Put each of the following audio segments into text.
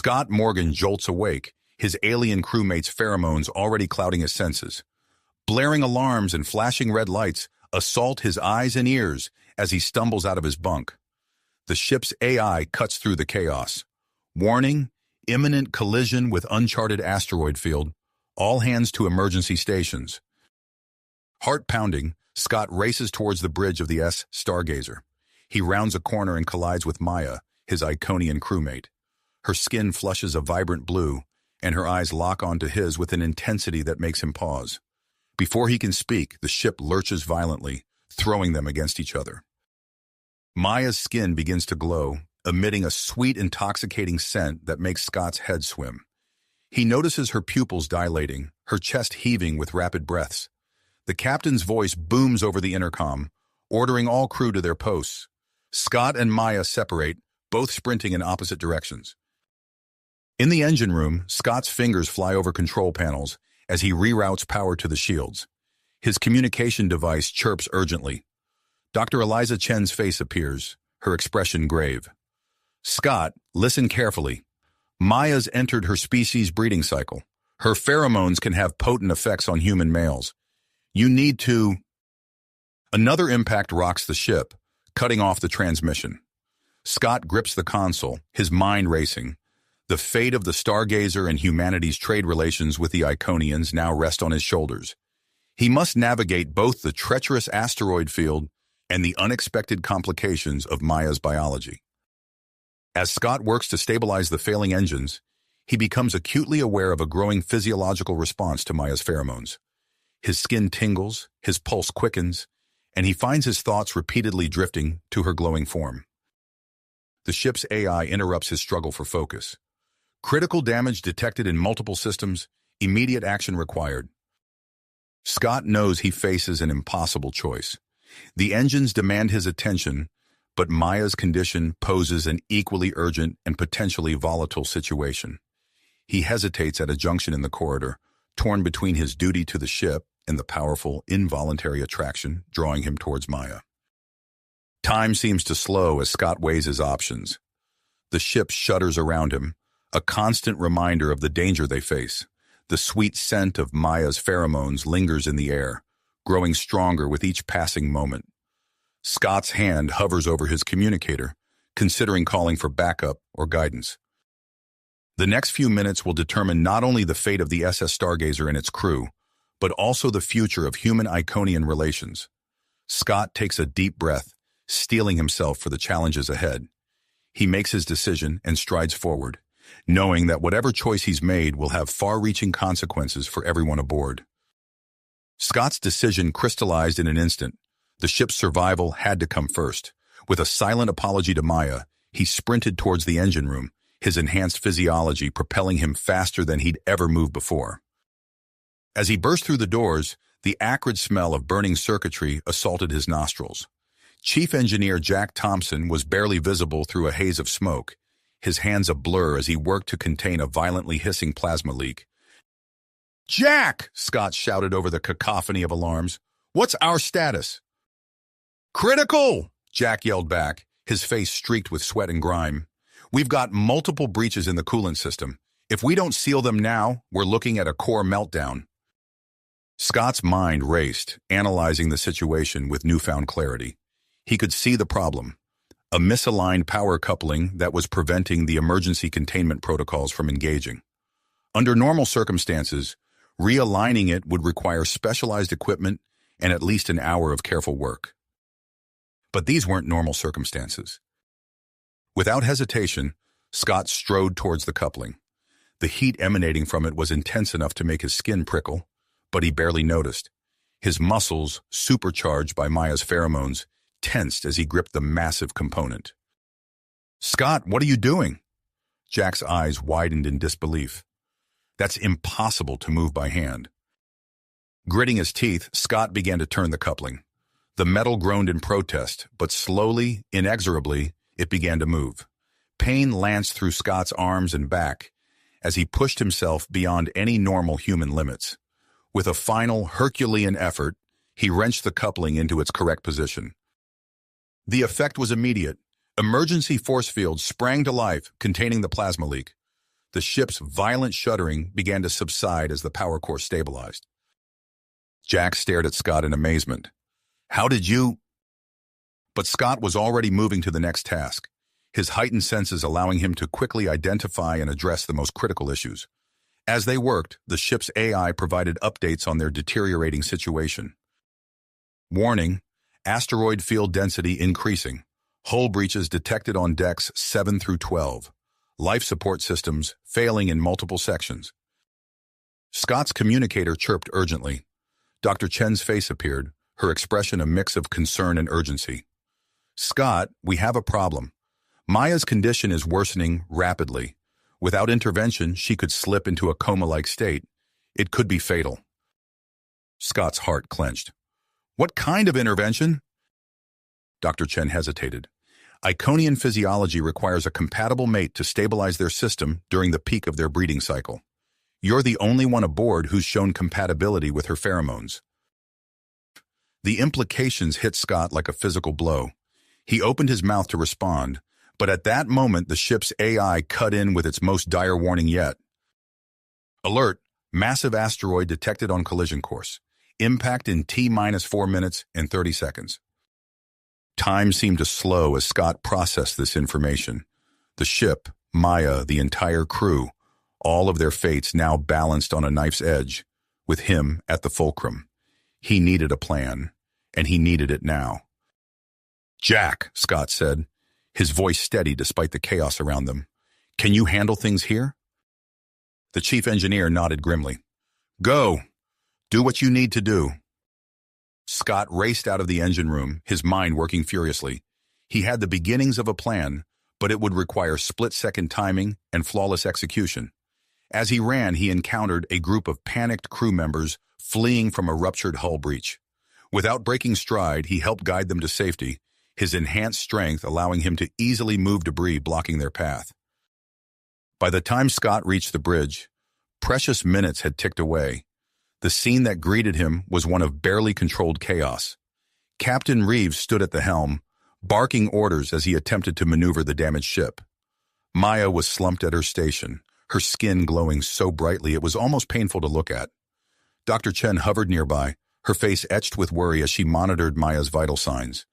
Scott Morgan jolts awake, his alien crewmate's pheromones already clouding his senses. Blaring alarms and flashing red lights assault his eyes and ears as he stumbles out of his bunk. The ship's AI cuts through the chaos. Warning, imminent collision with uncharted asteroid field. All hands to emergency stations. Heart pounding, Scott races towards the bridge of the Stargazer. He rounds a corner and collides with Maya, his iconian crewmate. Her skin flushes a vibrant blue, and her eyes lock onto his with an intensity that makes him pause. Before he can speak, the ship lurches violently, throwing them against each other. Maya's skin begins to glow, emitting a sweet, intoxicating scent that makes Scott's head swim. He notices her pupils dilating, her chest heaving with rapid breaths. The captain's voice booms over the intercom, ordering all crew to their posts. Scott and Maya separate, both sprinting in opposite directions. In the engine room, Scott's fingers fly over control panels as he reroutes power to the shields. His communication device chirps urgently. Dr. Eliza Chen's face appears, her expression grave. Scott, listen carefully. Maya's entered her species' breeding cycle. Her pheromones can have potent effects on human males. You need to... Another impact rocks the ship, cutting off the transmission. Scott grips the console, his mind racing. The fate of the Stargazer and humanity's trade relations with the Iconians now rest on his shoulders. He must navigate both the treacherous asteroid field and the unexpected complications of Maya's biology. As Scott works to stabilize the failing engines, he becomes acutely aware of a growing physiological response to Maya's pheromones. His skin tingles, his pulse quickens, and he finds his thoughts repeatedly drifting to her glowing form. The ship's AI interrupts his struggle for focus. Critical damage detected in multiple systems, immediate action required. Scott knows he faces an impossible choice. The engines demand his attention, but Maya's condition poses an equally urgent and potentially volatile situation. He hesitates at a junction in the corridor, torn between his duty to the ship and the powerful, involuntary attraction drawing him towards Maya. Time seems to slow as Scott weighs his options. The ship shudders around him, a constant reminder of the danger they face. The sweet scent of Maya's pheromones lingers in the air, growing stronger with each passing moment. Scott's hand hovers over his communicator, considering calling for backup or guidance. The next few minutes will determine not only the fate of the SS Stargazer and its crew, but also the future of human-Iconian relations. Scott takes a deep breath, steeling himself for the challenges ahead. He makes his decision and strides forward, knowing that whatever choice he's made will have far-reaching consequences for everyone aboard. Scott's decision crystallized in an instant. The ship's survival had to come first. With a silent apology to Maya, he sprinted towards the engine room, his enhanced physiology propelling him faster than he'd ever moved before. As he burst through the doors, the acrid smell of burning circuitry assaulted his nostrils. Chief Engineer Jack Thompson was barely visible through a haze of smoke, his hands a blur as he worked to contain a violently hissing plasma leak. "Jack!" Scott shouted over the cacophony of alarms. "What's our status?" "Critical!" Jack yelled back, his face streaked with sweat and grime. "We've got multiple breaches in the coolant system. If we don't seal them now, we're looking at a core meltdown." Scott's mind raced, analyzing the situation with newfound clarity. He could see the problem: a misaligned power coupling that was preventing the emergency containment protocols from engaging. Under normal circumstances, realigning it would require specialized equipment and at least an hour of careful work. But these weren't normal circumstances. Without hesitation, Scott strode towards the coupling. The heat emanating from it was intense enough to make his skin prickle, but he barely noticed. His muscles, supercharged by Maya's pheromones, tensed as he gripped the massive component. "Scott, what are you doing?" Jack's eyes widened in disbelief. "That's impossible to move by hand." Gritting his teeth, Scott began to turn the coupling. The metal groaned in protest, but slowly, inexorably, it began to move. Pain lanced through Scott's arms and back as he pushed himself beyond any normal human limits. With a final Herculean effort, he wrenched the coupling into its correct position. The effect was immediate. Emergency force fields sprang to life, containing the plasma leak. The ship's violent shuddering began to subside as the power core stabilized. Jack stared at Scott in amazement. How did you... But Scott was already moving to the next task, his heightened senses allowing him to quickly identify and address the most critical issues. As they worked, the ship's AI provided updates on their deteriorating situation. Warning, asteroid field density increasing. Hull breaches detected on decks 7 through 12. Life support systems failing in multiple sections. Scott's communicator chirped urgently. Dr. Chen's face appeared, her expression a mix of concern and urgency. Scott, we have a problem. Maya's condition is worsening rapidly. Without intervention, she could slip into a coma-like state. It could be fatal. Scott's heart clenched. What kind of intervention? Dr. Chen hesitated. Iconian physiology requires a compatible mate to stabilize their system during the peak of their breeding cycle. You're the only one aboard who's shown compatibility with her pheromones. The implications hit Scott like a physical blow. He opened his mouth to respond, but at that moment the ship's AI cut in with its most dire warning yet. Alert! Massive asteroid detected on collision course. Impact in T-4 minutes and 30 seconds. Time seemed to slow as Scott processed this information. The ship, Maya, the entire crew, all of their fates now balanced on a knife's edge, with him at the fulcrum. He needed a plan, and he needed it now. Jack, Scott said, his voice steady despite the chaos around them. Can you handle things here? The chief engineer nodded grimly. Go. Do what you need to do. Scott raced out of the engine room, his mind working furiously. He had the beginnings of a plan, but it would require split-second timing and flawless execution. As he ran, he encountered a group of panicked crew members fleeing from a ruptured hull breach. Without breaking stride, he helped guide them to safety, his enhanced strength allowing him to easily move debris blocking their path. By the time Scott reached the bridge, precious minutes had ticked away. The scene that greeted him was one of barely controlled chaos. Captain Reeves stood at the helm, barking orders as he attempted to maneuver the damaged ship. Maya was slumped at her station, her skin glowing so brightly it was almost painful to look at. Dr. Chen hovered nearby, her face etched with worry as she monitored Maya's vital signs.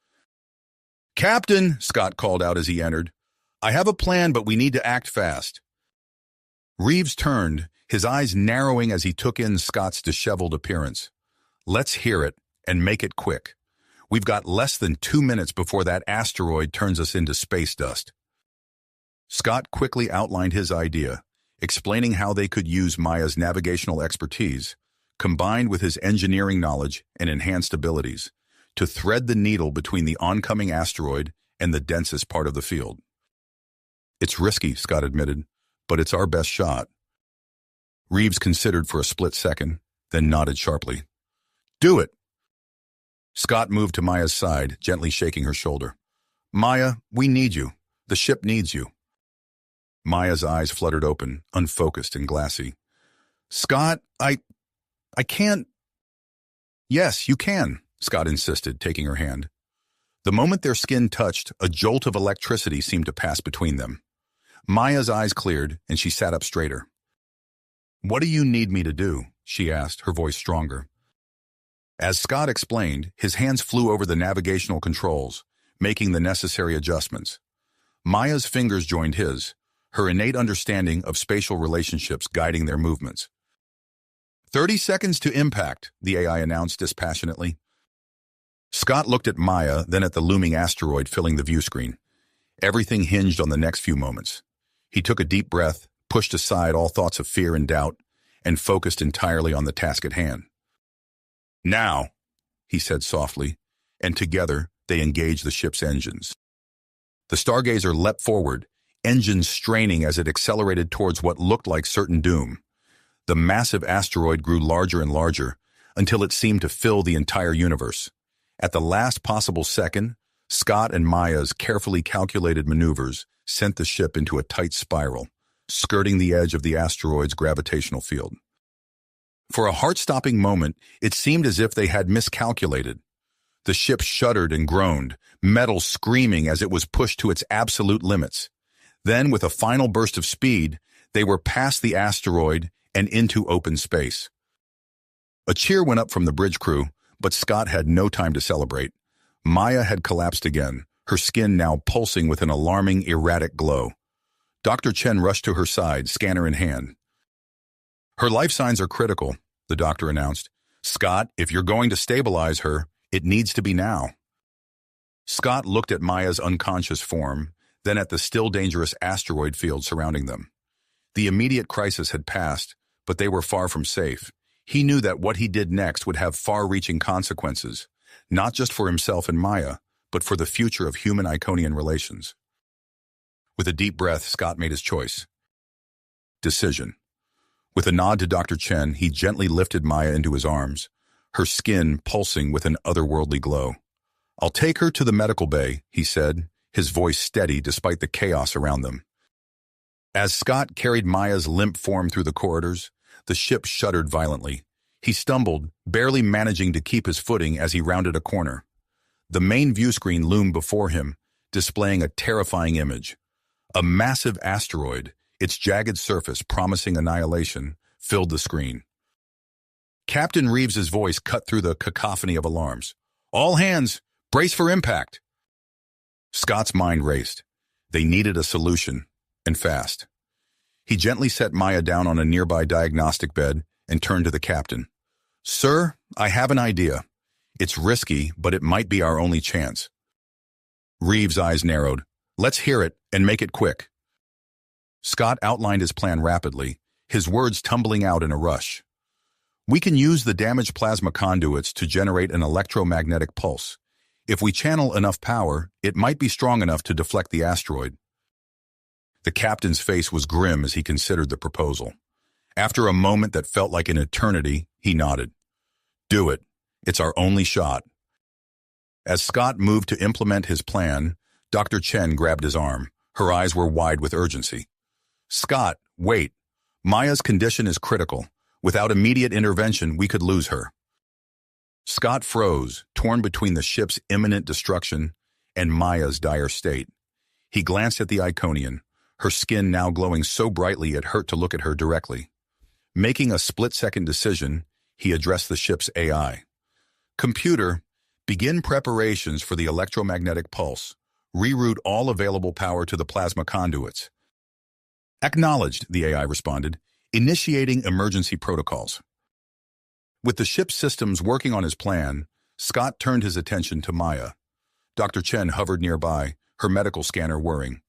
Captain, Scott called out as he entered, I have a plan, but we need to act fast. Reeves turned, his eyes narrowing as he took in Scott's disheveled appearance. Let's hear it, and make it quick. We've got less than 2 minutes before that asteroid turns us into space dust. Scott quickly outlined his idea, explaining how they could use Maya's navigational expertise, combined with his engineering knowledge and enhanced abilities, to thread the needle between the oncoming asteroid and the densest part of the field. It's risky, Scott admitted, but it's our best shot. Reeves considered for a split second, then nodded sharply. Do it! Scott moved to Maya's side, gently shaking her shoulder. Maya, we need you. The ship needs you. Maya's eyes fluttered open, unfocused and glassy. Scott, I can't... Yes, you can, Scott insisted, taking her hand. The moment their skin touched, a jolt of electricity seemed to pass between them. Maya's eyes cleared, and she sat up straighter. What do you need me to do? She asked, her voice stronger. As Scott explained, his hands flew over the navigational controls, making the necessary adjustments. Maya's fingers joined his, her innate understanding of spatial relationships guiding their movements. 30 seconds to impact, the AI announced dispassionately. Scott looked at Maya, then at the looming asteroid filling the view screen. Everything hinged on the next few moments. He took a deep breath, pushed aside all thoughts of fear and doubt, and focused entirely on the task at hand. Now, he said softly, and together they engaged the ship's engines. The Stargazer leapt forward, engines straining as it accelerated towards what looked like certain doom. The massive asteroid grew larger and larger, until it seemed to fill the entire universe. At the last possible second, Scott and Maya's carefully calculated maneuvers sent the ship into a tight spiral, skirting the edge of the asteroid's gravitational field. For a heart-stopping moment, it seemed as if they had miscalculated. The ship shuddered and groaned, metal screaming as it was pushed to its absolute limits. Then, with a final burst of speed, They were past the asteroid and into open space. A cheer went up from the bridge crew, but Scott had no time to celebrate. Maya had collapsed again, her skin now pulsing with an alarming, erratic glow. Dr. Chen rushed to her side, scanner in hand. "Her life signs are critical," the doctor announced. "Scott, if you're going to stabilize her, it needs to be now." Scott looked at Maya's unconscious form, then at the still dangerous asteroid field surrounding them. The immediate crisis had passed, but they were far from safe. He knew that what he did next would have far-reaching consequences, not just for himself and Maya, but for the future of human-iconian relations. With a deep breath, Scott made his choice. Decision. With a nod to Dr. Chen, he gently lifted Maya into his arms, her skin pulsing with an otherworldly glow. "I'll take her to the medical bay," he said, his voice steady despite the chaos around them. As Scott carried Maya's limp form through the corridors, the ship shuddered violently. He stumbled, barely managing to keep his footing as he rounded a corner. The main view screen loomed before him, displaying a terrifying image. A massive asteroid, its jagged surface promising annihilation, filled the screen. Captain Reeves's voice cut through the cacophony of alarms. "All hands, brace for impact!" Scott's mind raced. They needed a solution, and fast. He gently set Maya down on a nearby diagnostic bed and turned to the captain. "Sir, I have an idea. It's risky, but it might be our only chance." Reeves' eyes narrowed. "Let's hear it, and make it quick." Scott outlined his plan rapidly, his words tumbling out in a rush. "We can use the damaged plasma conduits to generate an electromagnetic pulse. If we channel enough power, it might be strong enough to deflect the asteroid." The captain's face was grim as he considered the proposal. After a moment that felt like an eternity, he nodded. "Do it. It's our only shot." As Scott moved to implement his plan, Dr. Chen grabbed his arm. Her eyes were wide with urgency. "Scott, wait. Maya's condition is critical. Without immediate intervention, we could lose her." Scott froze, torn between the ship's imminent destruction and Maya's dire state. He glanced at the iconian, her skin now glowing so brightly it hurt to look at her directly. Making a split-second decision, he addressed the ship's AI. "Computer, begin preparations for the electromagnetic pulse. Reroute all available power to the plasma conduits." "Acknowledged," the AI responded, initiating emergency protocols. With the ship's systems working on his plan, Scott turned his attention to Maya. Dr. Chen hovered nearby, her medical scanner whirring.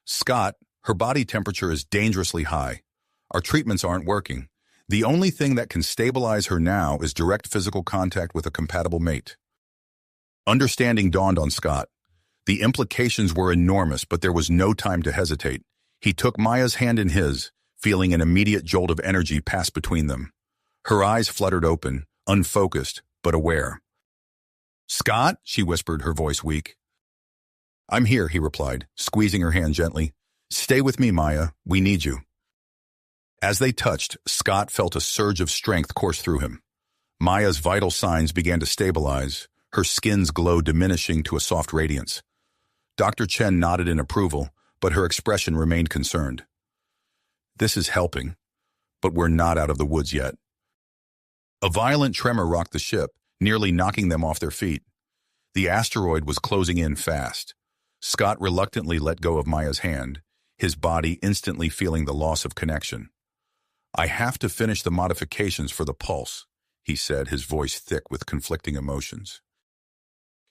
"Scott, her body temperature is dangerously high. Our treatments aren't working. The only thing that can stabilize her now is direct physical contact with a compatible mate." Understanding dawned on Scott. The implications were enormous, but there was no time to hesitate. He took Maya's hand in his, feeling an immediate jolt of energy pass between them. Her eyes fluttered open, unfocused, but aware. "Scott?" she whispered, her voice weak. "I'm here," he replied, squeezing her hand gently. "Stay with me, Maya. We need you." As they touched, Scott felt a surge of strength course through him. Maya's vital signs began to stabilize, her skin's glow diminishing to a soft radiance. Dr. Chen nodded in approval, but her expression remained concerned. "This is helping, but we're not out of the woods yet." A violent tremor rocked the ship, nearly knocking them off their feet. The asteroid was closing in fast. Scott reluctantly let go of Maya's hand, his body instantly feeling the loss of connection. "I have to finish the modifications for the pulse," he said, his voice thick with conflicting emotions.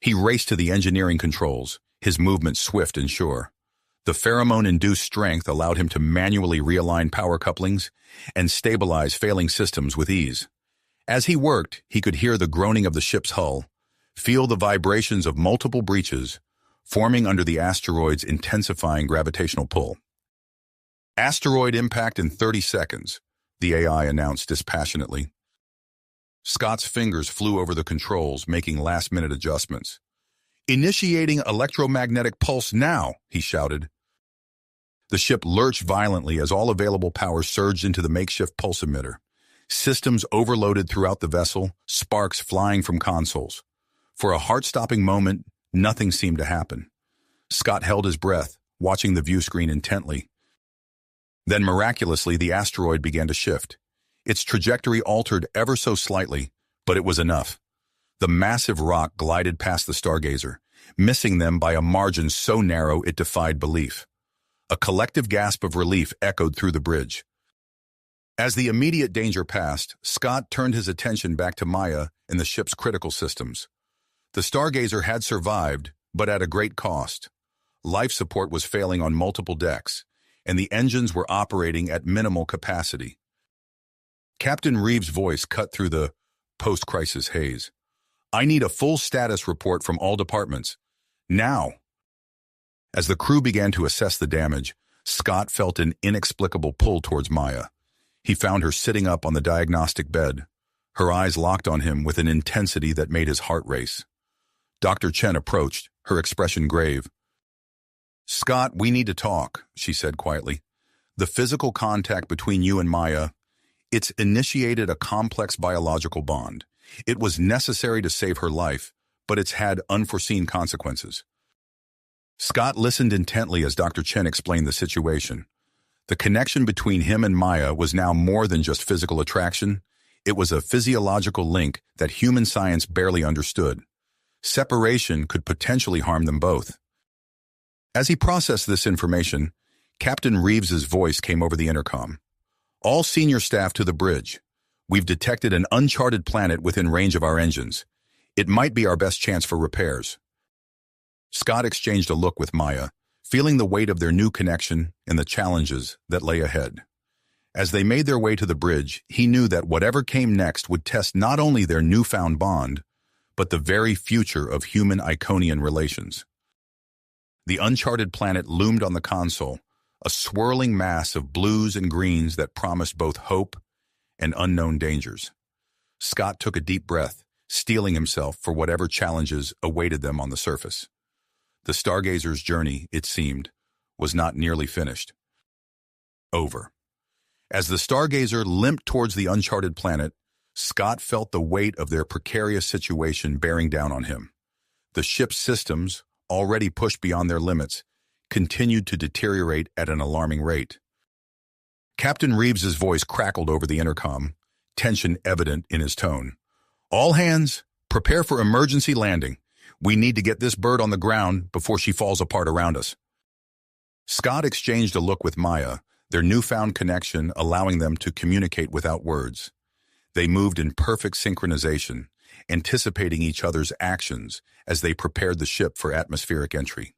He raced to the engineering controls, his movement swift and sure. The pheromone-induced strength allowed him to manually realign power couplings and stabilize failing systems with ease. As he worked, he could hear the groaning of the ship's hull, feel the vibrations of multiple breaches, forming under the asteroid's intensifying gravitational pull. "Asteroid impact in 30 seconds, the AI announced dispassionately. Scott's fingers flew over the controls, making last-minute adjustments. "Initiating electromagnetic pulse now," he shouted. The ship lurched violently as all available power surged into the makeshift pulse emitter. Systems overloaded throughout the vessel, sparks flying from consoles. For a heart-stopping moment, nothing seemed to happen. Scott held his breath, watching the view screen intently. Then miraculously, the asteroid began to shift. Its trajectory altered ever so slightly, but it was enough. The massive rock glided past the Stargazer, missing them by a margin so narrow it defied belief. A collective gasp of relief echoed through the bridge. As the immediate danger passed, Scott turned his attention back to Maya and the ship's critical systems. The Stargazer had survived, but at a great cost. Life support was failing on multiple decks, and the engines were operating at minimal capacity. Captain Reeves' voice cut through the post-crisis haze. "I need a full status report from all departments. Now." As the crew began to assess the damage, Scott felt an inexplicable pull towards Maya. He found her sitting up on the diagnostic bed. Her eyes locked on him with an intensity that made his heart race. Dr. Chen approached, her expression grave. "Scott, we need to talk," she said quietly. "The physical contact between you and Maya, it's initiated a complex biological bond. It was necessary to save her life, but it's had unforeseen consequences." Scott listened intently as Dr. Chen explained the situation. The connection between him and Maya was now more than just physical attraction. It was a physiological link that human science barely understood. Separation could potentially harm them both. As he processed this information, Captain Reeves's voice came over the intercom. "All senior staff to the bridge. We've detected an uncharted planet within range of our engines. It might be our best chance for repairs." Scott exchanged a look with Maya, feeling the weight of their new connection and the challenges that lay ahead. As they made their way to the bridge, he knew that whatever came next would test not only their newfound bond, but the very future of human iconian relations. The uncharted planet loomed on the console, a swirling mass of blues and greens that promised both hope and unknown dangers. Scott took a deep breath, steeling himself for whatever challenges awaited them on the surface. The Stargazer's journey, it seemed, was not nearly finished. Over. As the Stargazer limped towards the uncharted planet, Scott felt the weight of their precarious situation bearing down on him. The ship's systems, already pushed beyond their limits, continued to deteriorate at an alarming rate. Captain Reeves's voice crackled over the intercom, tension evident in his tone. "All hands, prepare for emergency landing. We need to get this bird on the ground before she falls apart around us." Scott exchanged a look with Maya, their newfound connection allowing them to communicate without words. They moved in perfect synchronization, anticipating each other's actions as they prepared the ship for atmospheric entry.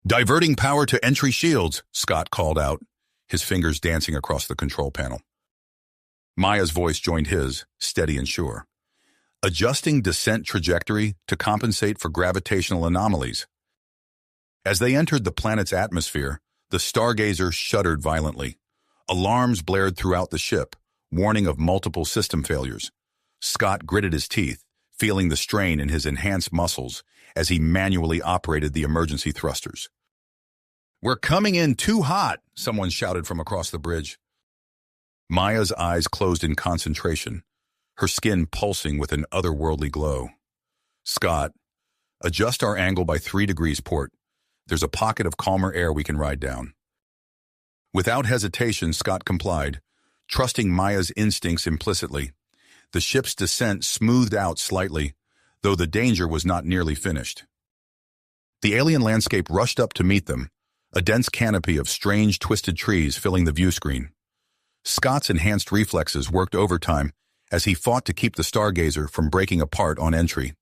"Diverting power to entry shields," Scott called out, his fingers dancing across the control panel. Maya's voice joined his, steady and sure. "Adjusting descent trajectory to compensate for gravitational anomalies." As they entered the planet's atmosphere, the Stargazer shuddered violently. Alarms blared throughout the ship, warning of multiple system failures. Scott gritted his teeth, feeling the strain in his enhanced muscles as he manually operated the emergency thrusters. "We're coming in too hot," someone shouted from across the bridge. Maya's eyes closed in concentration, her skin pulsing with an otherworldly glow. "Scott, adjust our angle by 3 degrees port. There's a pocket of calmer air we can ride down." Without hesitation, Scott complied, trusting Maya's instincts implicitly. The ship's descent smoothed out slightly, though the danger was not nearly finished. The alien landscape rushed up to meet them, a dense canopy of strange, twisted trees filling the view screen. Scott's enhanced reflexes worked overtime as he fought to keep the Stargazer from breaking apart on entry.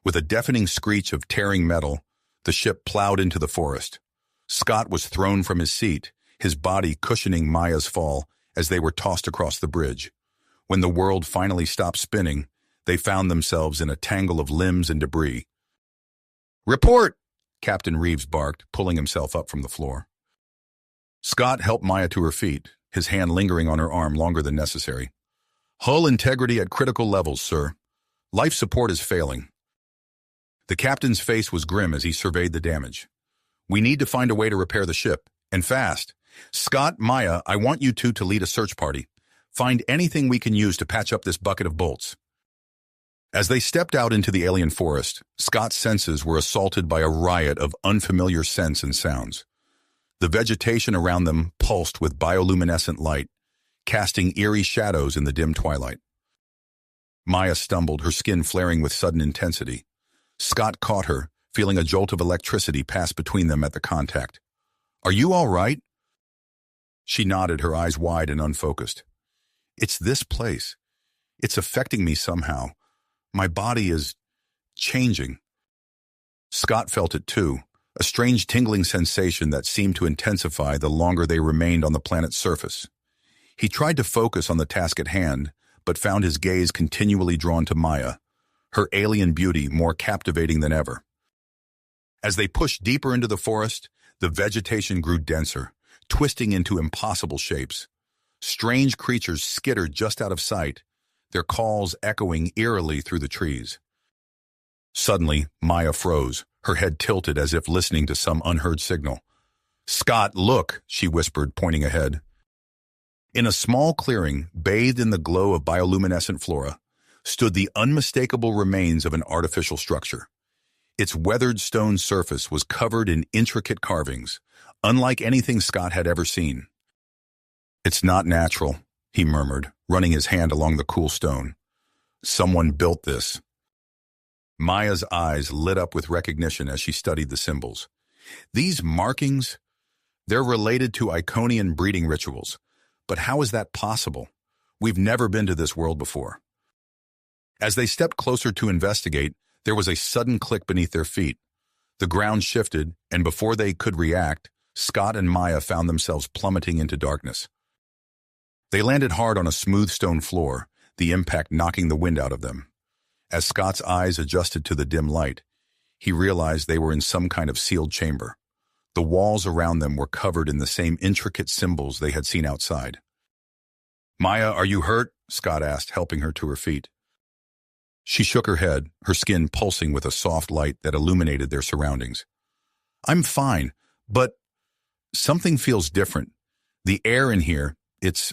With a deafening screech of tearing metal, the ship plowed into the forest. Scott was thrown from his seat, his body cushioning Maya's fall as they were tossed across the bridge. When the world finally stopped spinning, they found themselves in a tangle of limbs and debris. "Report!" Captain Reeves barked, pulling himself up from the floor. Scott helped Maya to her feet, his hand lingering on her arm longer than necessary. "Hull integrity at critical levels, sir. Life support is failing." The captain's face was grim as he surveyed the damage. "We need to find a way to repair the ship, and fast. Scott, Maya, I want you two to lead a search party. Find anything we can use to patch up this bucket of bolts." As they stepped out into the alien forest, Scott's senses were assaulted by a riot of unfamiliar scents and sounds. The vegetation around them pulsed with bioluminescent light, casting eerie shadows in the dim twilight. Maya stumbled, her skin flaring with sudden intensity. Scott caught her, feeling a jolt of electricity pass between them at the contact. "Are you all right?" She nodded, her eyes wide and unfocused. "It's this place. It's affecting me somehow. My body is changing." Scott felt it too, a strange tingling sensation that seemed to intensify the longer they remained on the planet's surface. He tried to focus on the task at hand, but found his gaze continually drawn to Maya, her alien beauty more captivating than ever. As they pushed deeper into the forest, the vegetation grew denser, twisting into impossible shapes. Strange creatures skittered just out of sight, their calls echoing eerily through the trees. Suddenly, Maya froze, her head tilted as if listening to some unheard signal. "Scott, look," she whispered, pointing ahead. In a small clearing, bathed in the glow of bioluminescent flora, stood the unmistakable remains of an artificial structure. Its weathered stone surface was covered in intricate carvings, unlike anything Scott had ever seen. "It's not natural," he murmured, running his hand along the cool stone. "Someone built this." Maya's eyes lit up with recognition as she studied the symbols. "These markings, they're related to iconian breeding rituals. But how is that possible? We've never been to this world before." As they stepped closer to investigate, there was a sudden click beneath their feet. The ground shifted, and before they could react, Scott and Maya found themselves plummeting into darkness. They landed hard on a smooth stone floor, the impact knocking the wind out of them. As Scott's eyes adjusted to the dim light, he realized they were in some kind of sealed chamber. The walls around them were covered in the same intricate symbols they had seen outside. "Maya, are you hurt?" Scott asked, helping her to her feet. She shook her head, her skin pulsing with a soft light that illuminated their surroundings. "I'm fine, but something feels different. The air in here, it's..."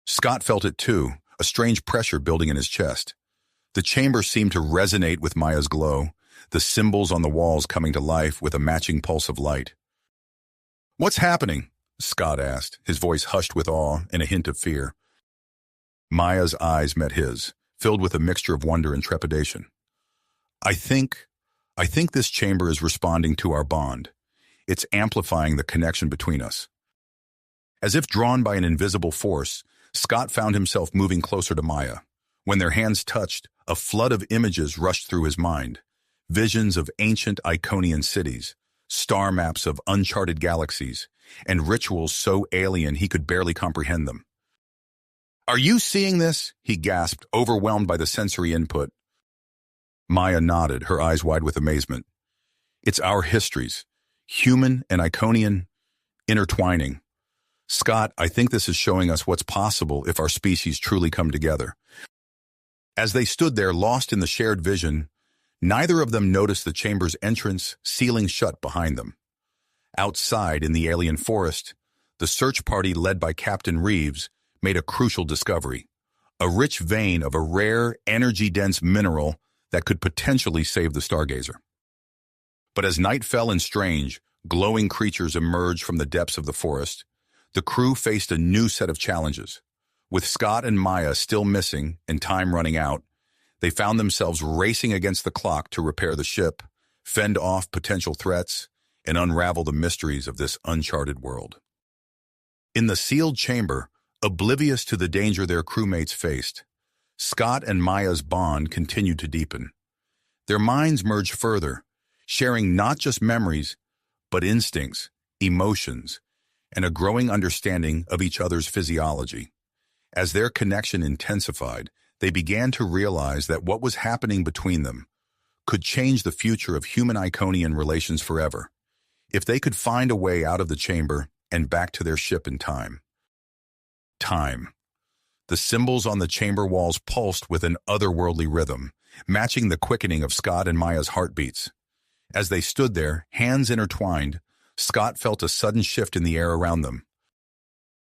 Scott felt it too, a strange pressure building in his chest. The chamber seemed to resonate with Maya's glow, the symbols on the walls coming to life with a matching pulse of light. "What's happening?" Scott asked, his voice hushed with awe and a hint of fear. Maya's eyes met his, filled with a mixture of wonder and trepidation. I think this chamber is responding to our bond. It's amplifying the connection between us." As if drawn by an invisible force, Scott found himself moving closer to Maya. When their hands touched, a flood of images rushed through his mind. Visions of ancient iconian cities, star maps of uncharted galaxies, and rituals so alien he could barely comprehend them. "Are you seeing this?" he gasped, overwhelmed by the sensory input. Maya nodded, her eyes wide with amazement. "It's our histories, human and iconian, intertwining. Scott, I think this is showing us what's possible if our species truly come together." As they stood there, lost in the shared vision, neither of them noticed the chamber's entrance sealing shut behind them. Outside, in the alien forest, the search party led by Captain Reeves made a crucial discovery, a rich vein of a rare, energy-dense mineral that could potentially save the Stargazer. But as night fell and strange, glowing creatures emerged from the depths of the forest, the crew faced a new set of challenges. With Scott and Maya still missing and time running out, they found themselves racing against the clock to repair the ship, fend off potential threats, and unravel the mysteries of this uncharted world. In the sealed chamber, oblivious to the danger their crewmates faced, Scott and Maya's bond continued to deepen. Their minds merged further, sharing not just memories, but instincts, emotions, and a growing understanding of each other's physiology. As their connection intensified, they began to realize that what was happening between them could change the future of human-Iconian relations forever, if they could find a way out of the chamber and back to their ship in time. Time. The symbols on the chamber walls pulsed with an otherworldly rhythm, matching the quickening of Scott and Maya's heartbeats. As they stood there, hands intertwined, Scott felt a sudden shift in the air around them.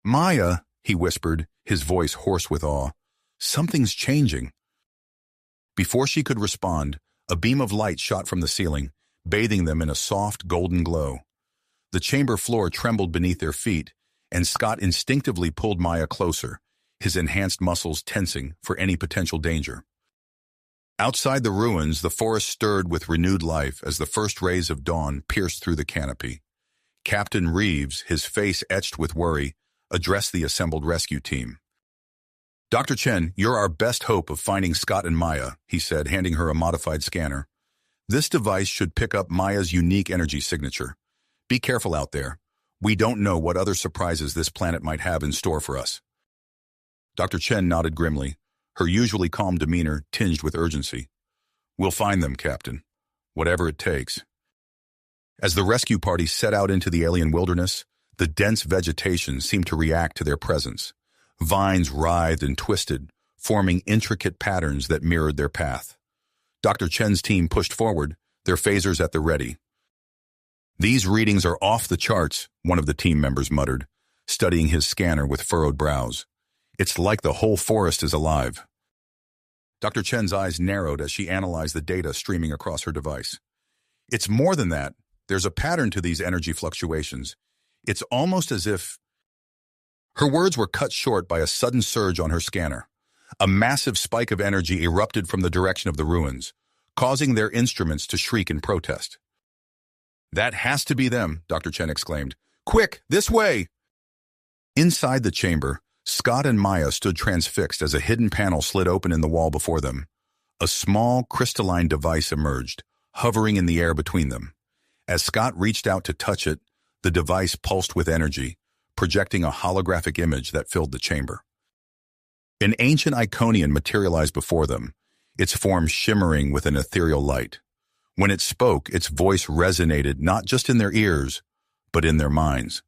"Maya," he whispered, his voice hoarse with awe, "something's changing." Before she could respond, a beam of light shot from the ceiling, bathing them in a soft golden glow. The chamber floor trembled beneath their feet, and Scott instinctively pulled Maya closer, his enhanced muscles tensing for any potential danger. Outside the ruins, the forest stirred with renewed life as the first rays of dawn pierced through the canopy. Captain Reeves, his face etched with worry, addressed the assembled rescue team. "Dr. Chen, you're our best hope of finding Scott and Maya," he said, handing her a modified scanner. "This device should pick up Maya's unique energy signature. Be careful out there. We don't know what other surprises this planet might have in store for us." Dr. Chen nodded grimly, her usually calm demeanor tinged with urgency. "We'll find them, Captain. Whatever it takes." As the rescue party set out into the alien wilderness, the dense vegetation seemed to react to their presence. Vines writhed and twisted, forming intricate patterns that mirrored their path. Dr. Chen's team pushed forward, their phasers at the ready. "These readings are off the charts," one of the team members muttered, studying his scanner with furrowed brows. "It's like the whole forest is alive." Dr. Chen's eyes narrowed as she analyzed the data streaming across her device. "It's more than that. There's a pattern to these energy fluctuations. It's almost as if—" Her words were cut short by a sudden surge on her scanner. A massive spike of energy erupted from the direction of the ruins, causing their instruments to shriek in protest. "That has to be them," Dr. Chen exclaimed. "Quick, this way!" Inside the chamber, Scott and Maya stood transfixed as a hidden panel slid open in the wall before them. A small, crystalline device emerged, hovering in the air between them. As Scott reached out to touch it, the device pulsed with energy, projecting a holographic image that filled the chamber. An ancient iconian materialized before them, its form shimmering with an ethereal light. When it spoke, its voice resonated not just in their ears, but in their minds.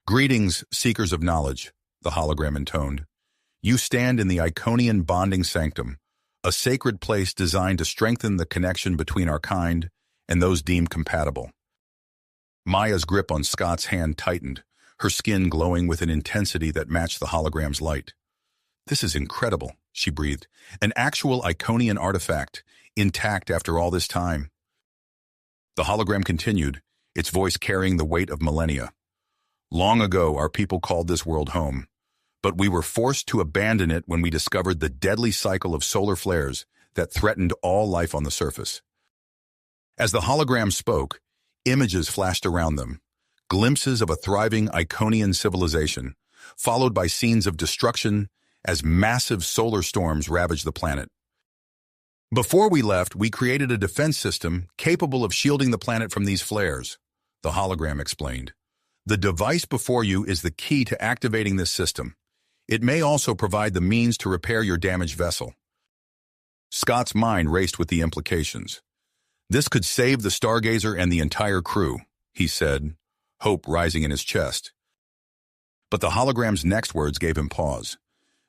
"Greetings, seekers of knowledge," the hologram intoned. "You stand in the iconian bonding sanctum, a sacred place designed to strengthen the connection between our kind and those deemed compatible." Maya's grip on Scott's hand tightened, her skin glowing with an intensity that matched the hologram's light. "This is incredible," she breathed. "An actual iconian artifact, intact after all this time." The hologram continued, its voice carrying the weight of millennia. "Long ago, our people called this world home, but we were forced to abandon it when we discovered the deadly cycle of solar flares that threatened all life on the surface." As the hologram spoke, images flashed around them, glimpses of a thriving iconian civilization, followed by scenes of destruction as massive solar storms ravaged the planet. "Before we left, we created a defense system capable of shielding the planet from these flares," the hologram explained. "The device before you is the key to activating this system. It may also provide the means to repair your damaged vessel." Scott's mind raced with the implications. "This could save the Stargazer and the entire crew," he said, hope rising in his chest. But the hologram's next words gave him pause.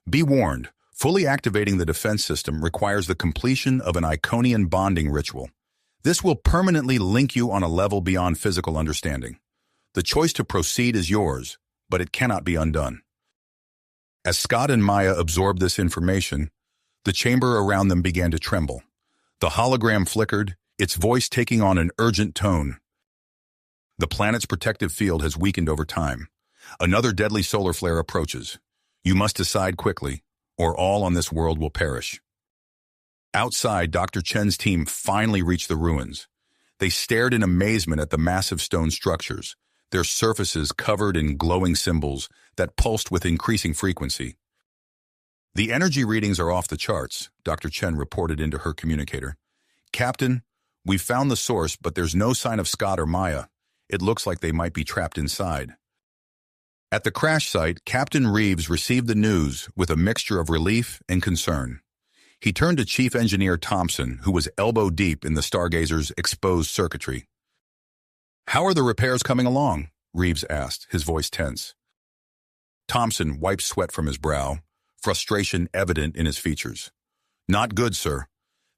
"Be warned, fully activating the defense system requires the completion of an iconian bonding ritual. This will permanently link you on a level beyond physical understanding. The choice to proceed is yours, but it cannot be undone." As Scott and Maya absorbed this information, the chamber around them began to tremble. The hologram flickered, its voice taking on an urgent tone. "The planet's protective field has weakened over time. Another deadly solar flare approaches. You must decide quickly, or all on this world will perish." Outside, Dr. Chen's team finally reached the ruins. They stared in amazement at the massive stone structures, their surfaces covered in glowing symbols that pulsed with increasing frequency. "The energy readings are off the charts," Dr. Chen reported into her communicator. "Captain, we've found the source, but there's no sign of Scott or Maya. It looks like they might be trapped inside." At the crash site, Captain Reeves received the news with a mixture of relief and concern. He turned to Chief Engineer Thompson, who was elbow-deep in the Stargazer's exposed circuitry. "How are the repairs coming along?" Reeves asked, his voice tense. Thompson wiped sweat from his brow, frustration evident in his features. "Not good, sir.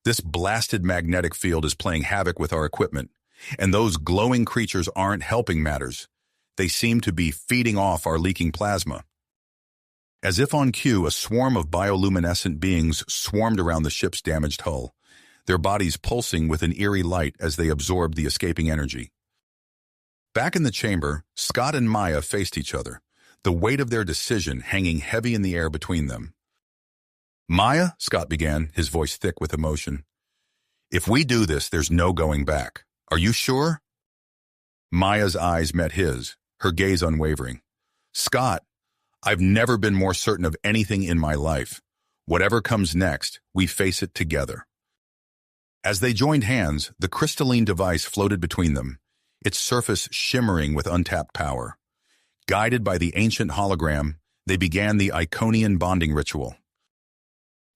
This blasted magnetic field is playing havoc with our equipment, and those glowing creatures aren't helping matters. They seem to be feeding off our leaking plasma." As if on cue, a swarm of bioluminescent beings swarmed around the ship's damaged hull, their bodies pulsing with an eerie light as they absorbed the escaping energy. Back in the chamber, Scott and Maya faced each other, the weight of their decision hanging heavy in the air between them. "Maya," Scott began, his voice thick with emotion, "if we do this, there's no going back. Are you sure?" Maya's eyes met his, her gaze unwavering. "Scott, I've never been more certain of anything in my life. Whatever comes next, we face it together." As they joined hands, the crystalline device floated between them, its surface shimmering with untapped power. Guided by the ancient hologram, they began the iconian bonding ritual.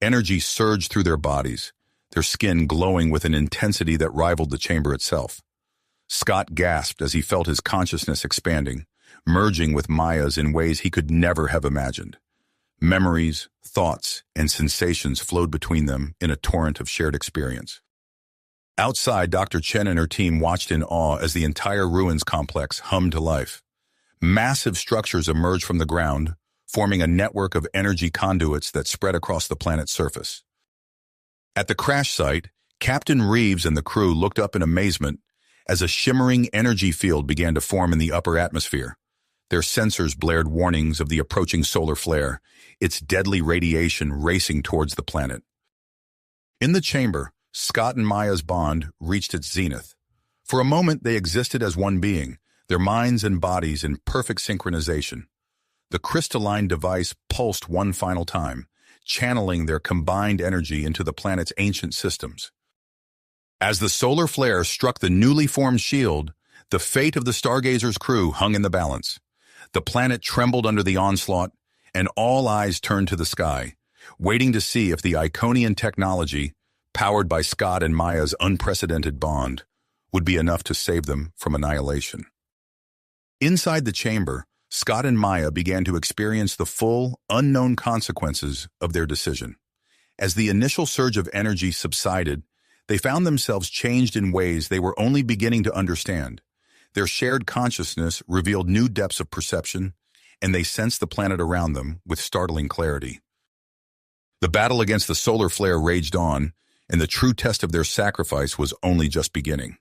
Energy surged through their bodies, their skin glowing with an intensity that rivaled the chamber itself. Scott gasped as he felt his consciousness expanding, merging with Maya's in ways he could never have imagined. Memories, thoughts, and sensations flowed between them in a torrent of shared experience. Outside, Dr. Chen and her team watched in awe as the entire ruins complex hummed to life. Massive structures emerged from the ground, forming a network of energy conduits that spread across the planet's surface. At the crash site, Captain Reeves and the crew looked up in amazement as a shimmering energy field began to form in the upper atmosphere. Their sensors blared warnings of the approaching solar flare, its deadly radiation racing towards the planet. In the chamber, Scott and Maya's bond reached its zenith. For a moment, they existed as one being, their minds and bodies in perfect synchronization. The crystalline device pulsed one final time, channeling their combined energy into the planet's ancient systems. As the solar flare struck the newly formed shield, the fate of the Stargazer's crew hung in the balance. The planet trembled under the onslaught, and all eyes turned to the sky, waiting to see if the iconian technology, powered by Scott and Maya's unprecedented bond, would be enough to save them from annihilation. Inside the chamber, Scott and Maya began to experience the full, unknown consequences of their decision. As the initial surge of energy subsided, they found themselves changed in ways they were only beginning to understand. Their shared consciousness revealed new depths of perception, and they sensed the planet around them with startling clarity. The battle against the solar flare raged on, and the true test of their sacrifice was only just beginning.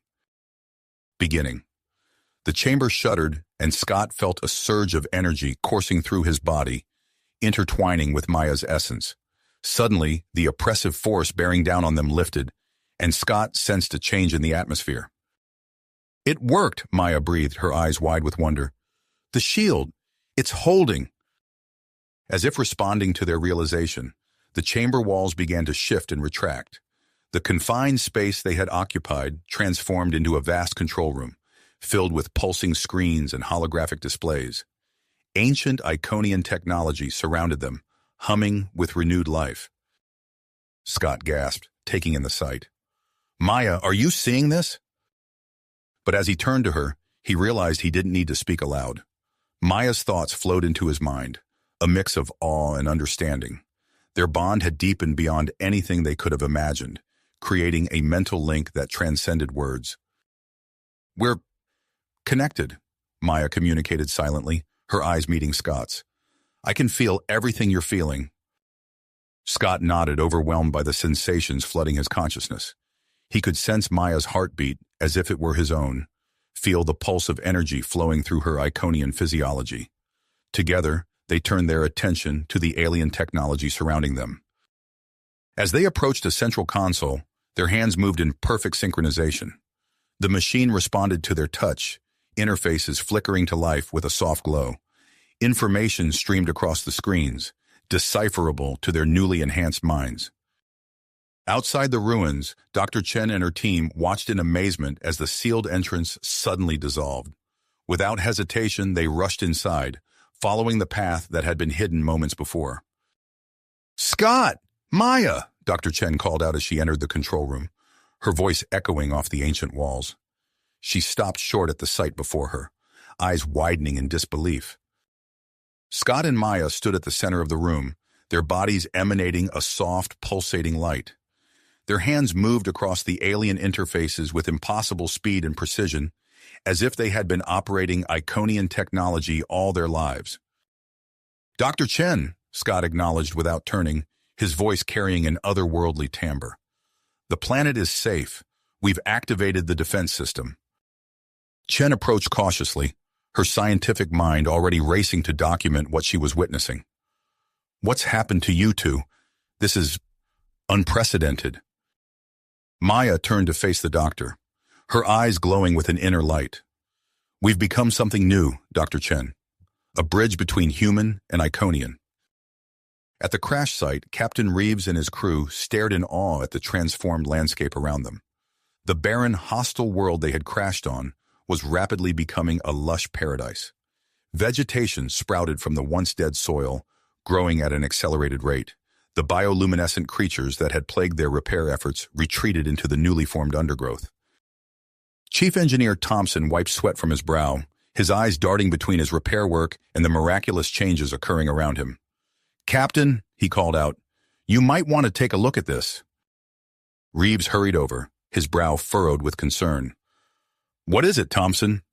The chamber shuddered, and Scott felt a surge of energy coursing through his body, intertwining with Maya's essence. Suddenly, the oppressive force bearing down on them lifted, and Scott sensed a change in the atmosphere. "It worked," Maya breathed, her eyes wide with wonder. "The shield, it's holding." As if responding to their realization, the chamber walls began to shift and retract. The confined space they had occupied transformed into a vast control room, filled with pulsing screens and holographic displays. Ancient iconian technology surrounded them, humming with renewed life. Scott gasped, taking in the sight. "Maya, are you seeing this?" But as he turned to her, he realized he didn't need to speak aloud. Maya's thoughts flowed into his mind, a mix of awe and understanding. Their bond had deepened beyond anything they could have imagined, creating a mental link that transcended words. "We're connected," Maya communicated silently, her eyes meeting Scott's. "I can feel everything you're feeling." Scott nodded, overwhelmed by the sensations flooding his consciousness. He could sense Maya's heartbeat as if it were his own, feel the pulse of energy flowing through her iconian physiology. Together, they turned their attention to the alien technology surrounding them. As they approached a central console, their hands moved in perfect synchronization. The machine responded to their touch, interfaces flickering to life with a soft glow. Information streamed across the screens, decipherable to their newly enhanced minds. Outside the ruins, Dr. Chen and her team watched in amazement as the sealed entrance suddenly dissolved. Without hesitation, they rushed inside, following the path that had been hidden moments before. "Scott! Maya!" Dr. Chen called out as she entered the control room, her voice echoing off the ancient walls. She stopped short at the sight before her, eyes widening in disbelief. Scott and Maya stood at the center of the room, their bodies emanating a soft, pulsating light. Their hands moved across the alien interfaces with impossible speed and precision, as if they had been operating iconian technology all their lives. "Dr. Chen," Scott acknowledged without turning, his voice carrying an otherworldly timbre. "The planet is safe. We've activated the defense system." Chen approached cautiously, her scientific mind already racing to document what she was witnessing. "What's happened to you two? This is unprecedented." Maya turned to face the doctor, her eyes glowing with an inner light. "We've become something new, Dr. Chen. A bridge between human and iconian." At the crash site, Captain Reeves and his crew stared in awe at the transformed landscape around them. The barren, hostile world they had crashed on was rapidly becoming a lush paradise. Vegetation sprouted from the once dead soil, growing at an accelerated rate. The bioluminescent creatures that had plagued their repair efforts retreated into the newly formed undergrowth. Chief Engineer Thompson wiped sweat from his brow, his eyes darting between his repair work and the miraculous changes occurring around him. "Captain," he called out, "you might want to take a look at this." Reeves hurried over, his brow furrowed with concern. "What is it, Thompson?"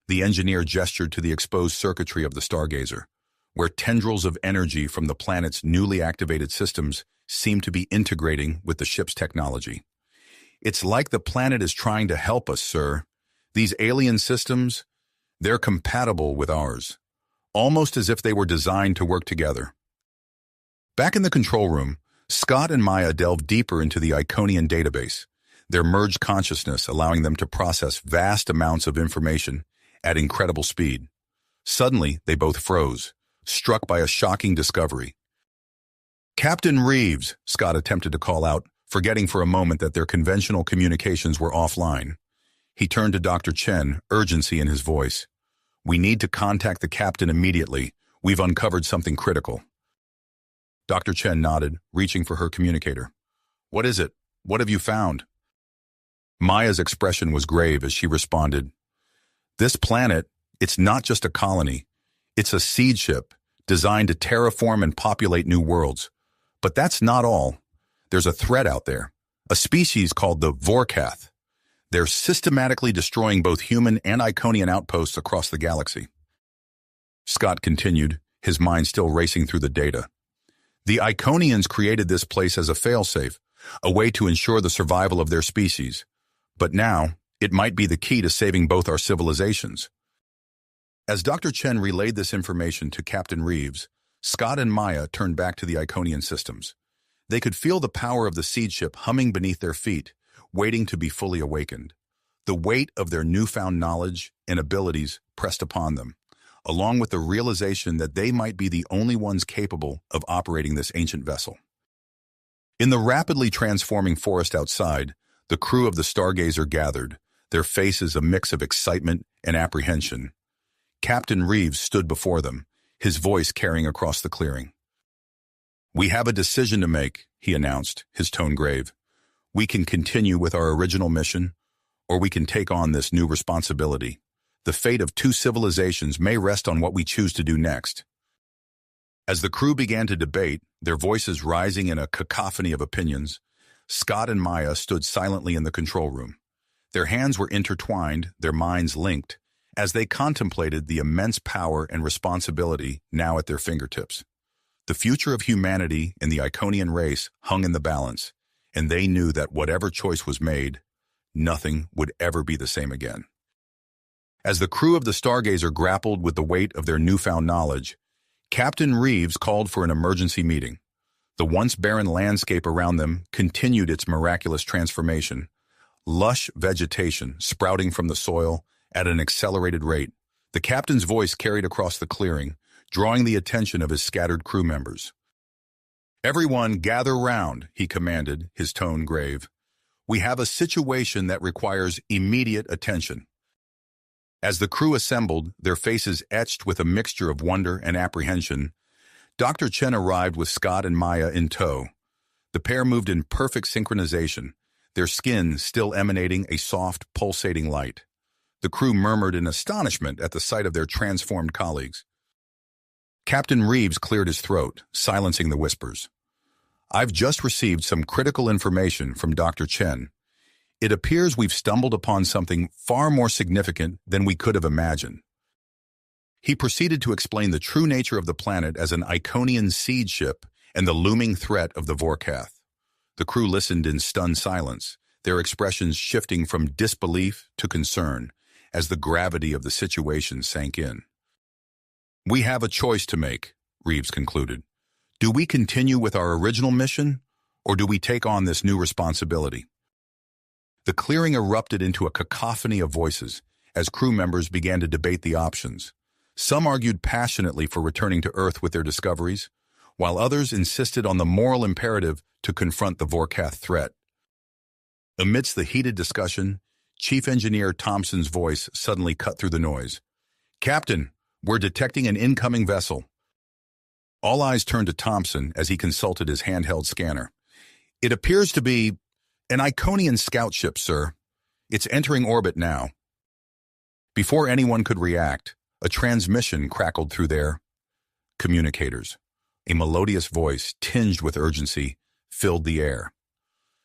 The engineer gestured to the exposed circuitry of the Stargazer, where tendrils of energy from the planet's newly activated systems seemed to be integrating with the ship's technology. "It's like the planet is trying to help us, sir. These alien systems, they're compatible with ours, almost as if they were designed to work together." Back in the control room, Scott and Maya delved deeper into the Iconian database, their merged consciousness allowing them to process vast amounts of information at incredible speed. Suddenly, they both froze, struck by a shocking discovery. "Captain Reeves," Scott attempted to call out, forgetting for a moment that their conventional communications were offline. He turned to Dr. Chen, urgency in his voice. "We need to contact the captain immediately. We've uncovered something critical." Dr. Chen nodded, reaching for her communicator. "What is it? What have you found?" Maya's expression was grave as she responded. "This planet, it's not just a colony. It's a seed ship designed to terraform and populate new worlds. But that's not all. There's a threat out there, a species called the Vorath. They're systematically destroying both human and Iconian outposts across the galaxy." Scott continued, his mind still racing through the data. "The Iconians created this place as a failsafe, a way to ensure the survival of their species. But now, it might be the key to saving both our civilizations." As Dr. Chen relayed this information to Captain Reeves, Scott and Maya turned back to the Iconian systems. They could feel the power of the seed ship humming beneath their feet, waiting to be fully awakened. The weight of their newfound knowledge and abilities pressed upon them, along with the realization that they might be the only ones capable of operating this ancient vessel. In the rapidly transforming forest outside, the crew of the Stargazer gathered, their faces a mix of excitement and apprehension. Captain Reeves stood before them, his voice carrying across the clearing. "We have a decision to make," he announced, his tone grave. "We can continue with our original mission, or we can take on this new responsibility. The fate of two civilizations may rest on what we choose to do next." As the crew began to debate, their voices rising in a cacophony of opinions, Scott and Maya stood silently in the control room. Their hands were intertwined, their minds linked, as they contemplated the immense power and responsibility now at their fingertips. The future of humanity and the Iconian race hung in the balance, and they knew that whatever choice was made, nothing would ever be the same again. As the crew of the Stargazer grappled with the weight of their newfound knowledge, Captain Reeves called for an emergency meeting. The once barren landscape around them continued its miraculous transformation, lush vegetation sprouting from the soil at an accelerated rate. The captain's voice carried across the clearing, drawing the attention of his scattered crew members. "Everyone gather round," he commanded, his tone grave. "We have a situation that requires immediate attention." As the crew assembled, their faces etched with a mixture of wonder and apprehension, Dr. Chen arrived with Scott and Maya in tow. The pair moved in perfect synchronization, their skin still emanating a soft, pulsating light. The crew murmured in astonishment at the sight of their transformed colleagues. Captain Reeves cleared his throat, silencing the whispers. "I've just received some critical information from Dr. Chen. It appears we've stumbled upon something far more significant than we could have imagined." He proceeded to explain the true nature of the planet as an Iconian seed ship and the looming threat of the Vorath. The crew listened in stunned silence, their expressions shifting from disbelief to concern, as the gravity of the situation sank in. "We have a choice to make," Reeves concluded. "Do we continue with our original mission, or do we take on this new responsibility?" The clearing erupted into a cacophony of voices as crew members began to debate the options. Some argued passionately for returning to Earth with their discoveries, while others insisted on the moral imperative to confront the Vorath threat. Amidst the heated discussion, Chief Engineer Thompson's voice suddenly cut through the noise. "Captain, we're detecting an incoming vessel." All eyes turned to Thompson as he consulted his handheld scanner. "It appears to be an Iconian scout ship, sir. It's entering orbit now." Before anyone could react, a transmission crackled through their communicators. A melodious voice, tinged with urgency, filled the air.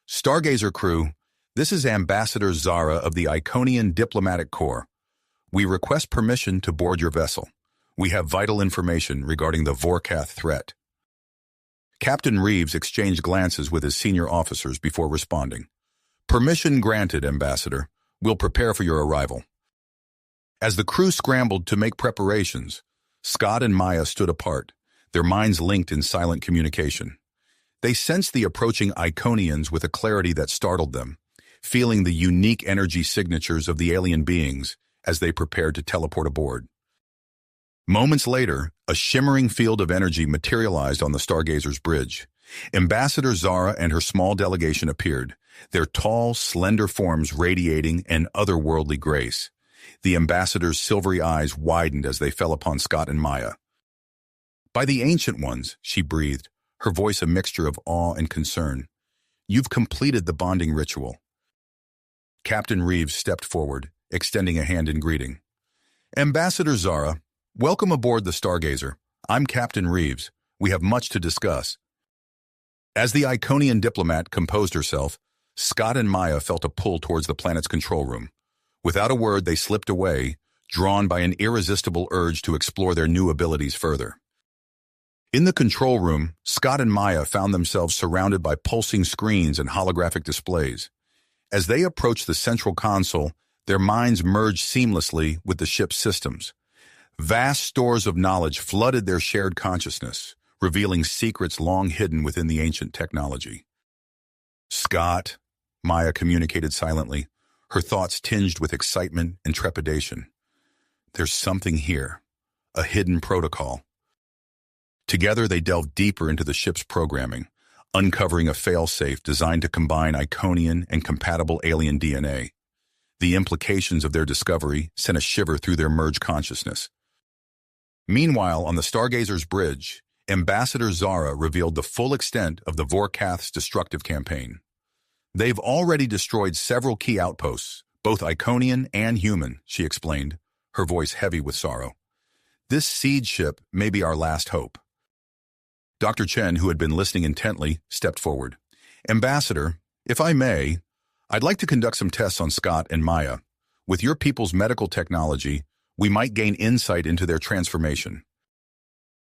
"Stargazer crew, this is Ambassador Zara of the Iconian Diplomatic Corps. We request permission to board your vessel. We have vital information regarding the Vorath threat." Captain Reeves exchanged glances with his senior officers before responding. "Permission granted, Ambassador. We'll prepare for your arrival." As the crew scrambled to make preparations, Scott and Maya stood apart, their minds linked in silent communication. They sensed the approaching Iconians with a clarity that startled them, feeling the unique energy signatures of the alien beings as they prepared to teleport aboard. Moments later, a shimmering field of energy materialized on the Stargazer's bridge. Ambassador Zara and her small delegation appeared, their tall, slender forms radiating an otherworldly grace. The ambassador's silvery eyes widened as they fell upon Scott and Maya. "By the Ancient Ones," she breathed, her voice a mixture of awe and concern. "You've completed the bonding ritual." Captain Reeves stepped forward, extending a hand in greeting. "Ambassador Zara, welcome aboard the Stargazer. I'm Captain Reeves. We have much to discuss." As the Iconian diplomat composed herself, Scott and Maya felt a pull towards the planet's control room. Without a word, they slipped away, drawn by an irresistible urge to explore their new abilities further. In the control room, Scott and Maya found themselves surrounded by pulsing screens and holographic displays. As they approached the central console, their minds merged seamlessly with the ship's systems. Vast stores of knowledge flooded their shared consciousness, revealing secrets long hidden within the ancient technology. "Scott," Maya communicated silently, her thoughts tinged with excitement and trepidation. "There's something here, a hidden protocol." Together, they delved deeper into the ship's programming, uncovering a failsafe designed to combine Iconian and compatible alien DNA. The implications of their discovery sent a shiver through their merged consciousness. Meanwhile, on the Stargazer's bridge, Ambassador Zara revealed the full extent of the Vorath's destructive campaign. "They've already destroyed several key outposts, both Iconian and human," she explained, her voice heavy with sorrow. "This seed ship may be our last hope." Dr. Chen, who had been listening intently, stepped forward. "Ambassador, if I may, I'd like to conduct some tests on Scott and Maya. With your people's medical technology, we might gain insight into their transformation."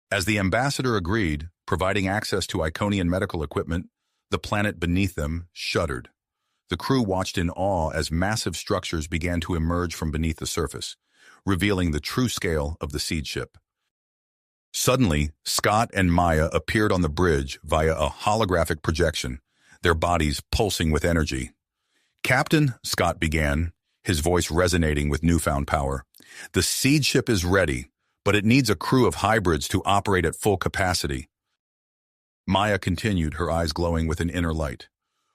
As the ambassador agreed, providing access to Iconian medical equipment, the planet beneath them shuddered. The crew watched in awe as massive structures began to emerge from beneath the surface, revealing the true scale of the seed ship. Suddenly, Scott and Maya appeared on the bridge via a holographic projection, their bodies pulsing with energy. "Captain," Scott began, his voice resonating with newfound power, "the seed ship is ready, but it needs a crew of hybrids to operate at full capacity." Maya continued, her eyes glowing with an inner light.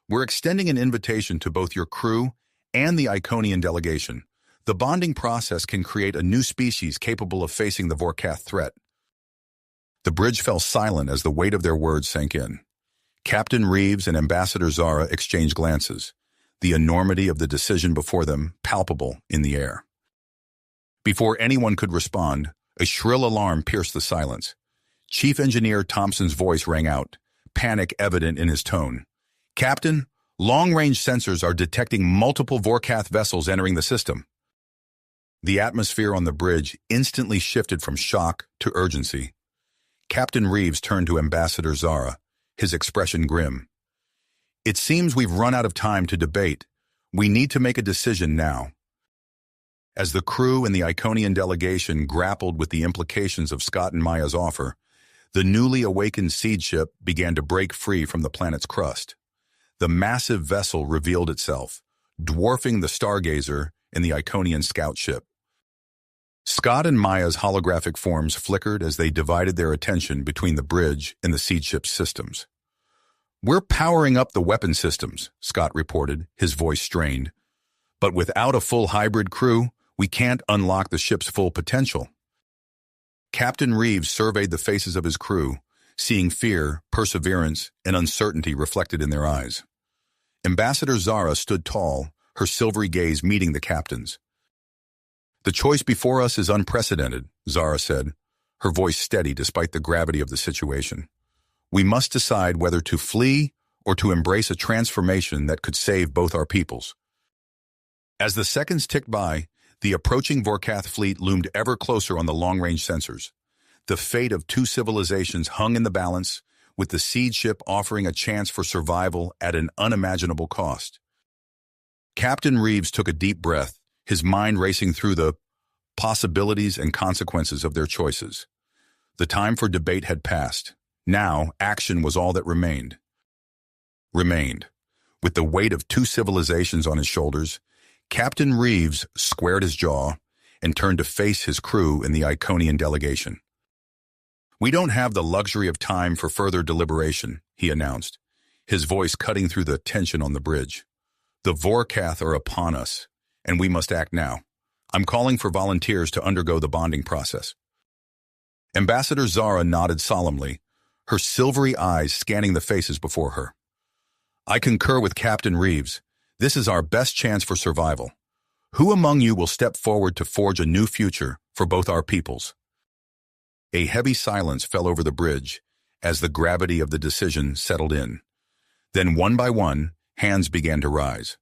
"We're extending an invitation to both your crew and the Iconian delegation. The bonding process can create a new species capable of facing the Vorath threat." The bridge fell silent as the weight of their words sank in. Captain Reeves and Ambassador Zara exchanged glances, the enormity of the decision before them palpable in the air. Before anyone could respond, a shrill alarm pierced the silence. Chief Engineer Thompson's voice rang out, panic evident in his tone. "Captain, long-range sensors are detecting multiple Vorath vessels entering the system." The atmosphere on the bridge instantly shifted from shock to urgency. Captain Reeves turned to Ambassador Zara, his expression grim. "It seems we've run out of time to debate. We need to make a decision now." As the crew and the Iconian delegation grappled with the implications of Scott and Maya's offer, the newly awakened seed ship began to break free from the planet's crust. The massive vessel revealed itself, dwarfing the Stargazer and the Iconian scout ship. Scott and Maya's holographic forms flickered as they divided their attention between the bridge and the seed ship's systems. "We're powering up the weapon systems," Scott reported, his voice strained. "But without a full hybrid crew, we can't unlock the ship's full potential." Captain Reeves surveyed the faces of his crew, seeing fear, perseverance, and uncertainty reflected in their eyes. Ambassador Zara stood tall, her silvery gaze meeting the captain's. "The choice before us is unprecedented," Zara said, her voice steady despite the gravity of the situation. "We must decide whether to flee or to embrace a transformation that could save both our peoples." As the seconds ticked by, the approaching Vorath fleet loomed ever closer on the long-range sensors. The fate of two civilizations hung in the balance, with the seed ship offering a chance for survival at an unimaginable cost. Captain Reeves took a deep breath, his mind racing through the possibilities and consequences of their choices. The time for debate had passed. Now, action was all that remained. With the weight of two civilizations on his shoulders, Captain Reeves squared his jaw and turned to face his crew in the Iconian delegation. "We don't have the luxury of time for further deliberation," he announced, his voice cutting through the tension on the bridge. "The Vorath are upon us, and we must act now. I'm calling for volunteers to undergo the bonding process." Ambassador Zara nodded solemnly, her silvery eyes scanning the faces before her. "I concur with Captain Reeves. This is our best chance for survival. Who among you will step forward to forge a new future for both our peoples?" A heavy silence fell over the bridge as the gravity of the decision settled in. Then, one by one, hands began to rise.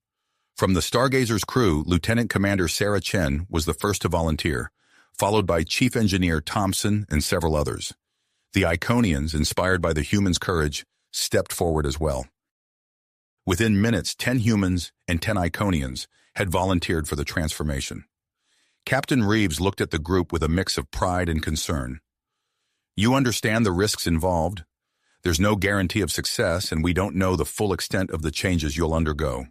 From the Stargazer's crew, Lieutenant Commander Sarah Chen was the first to volunteer, followed by Chief Engineer Thompson and several others. The Iconians, inspired by the humans' courage, stepped forward as well. Within minutes, 10 humans and 10 Iconians had volunteered for the transformation. Captain Reeves looked at the group with a mix of pride and concern. "You understand the risks involved. There's no guarantee of success, and we don't know the full extent of the changes you'll undergo."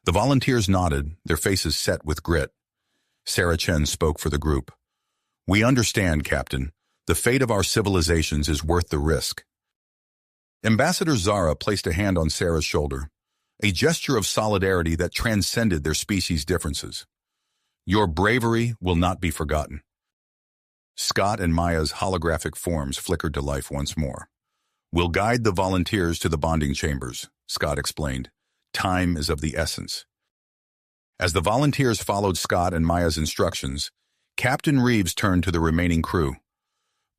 The volunteers nodded, their faces set with grit. Sarah Chen spoke for the group. "We understand, Captain. The fate of our civilizations is worth the risk." Ambassador Zara placed a hand on Sarah's shoulder, a gesture of solidarity that transcended their species' differences. "Your bravery will not be forgotten." Scott and Maya's holographic forms flickered to life once more. "We'll guide the volunteers to the bonding chambers," Scott explained. "Time is of the essence." As the volunteers followed Scott and Maya's instructions, Captain Reeves turned to the remaining crew.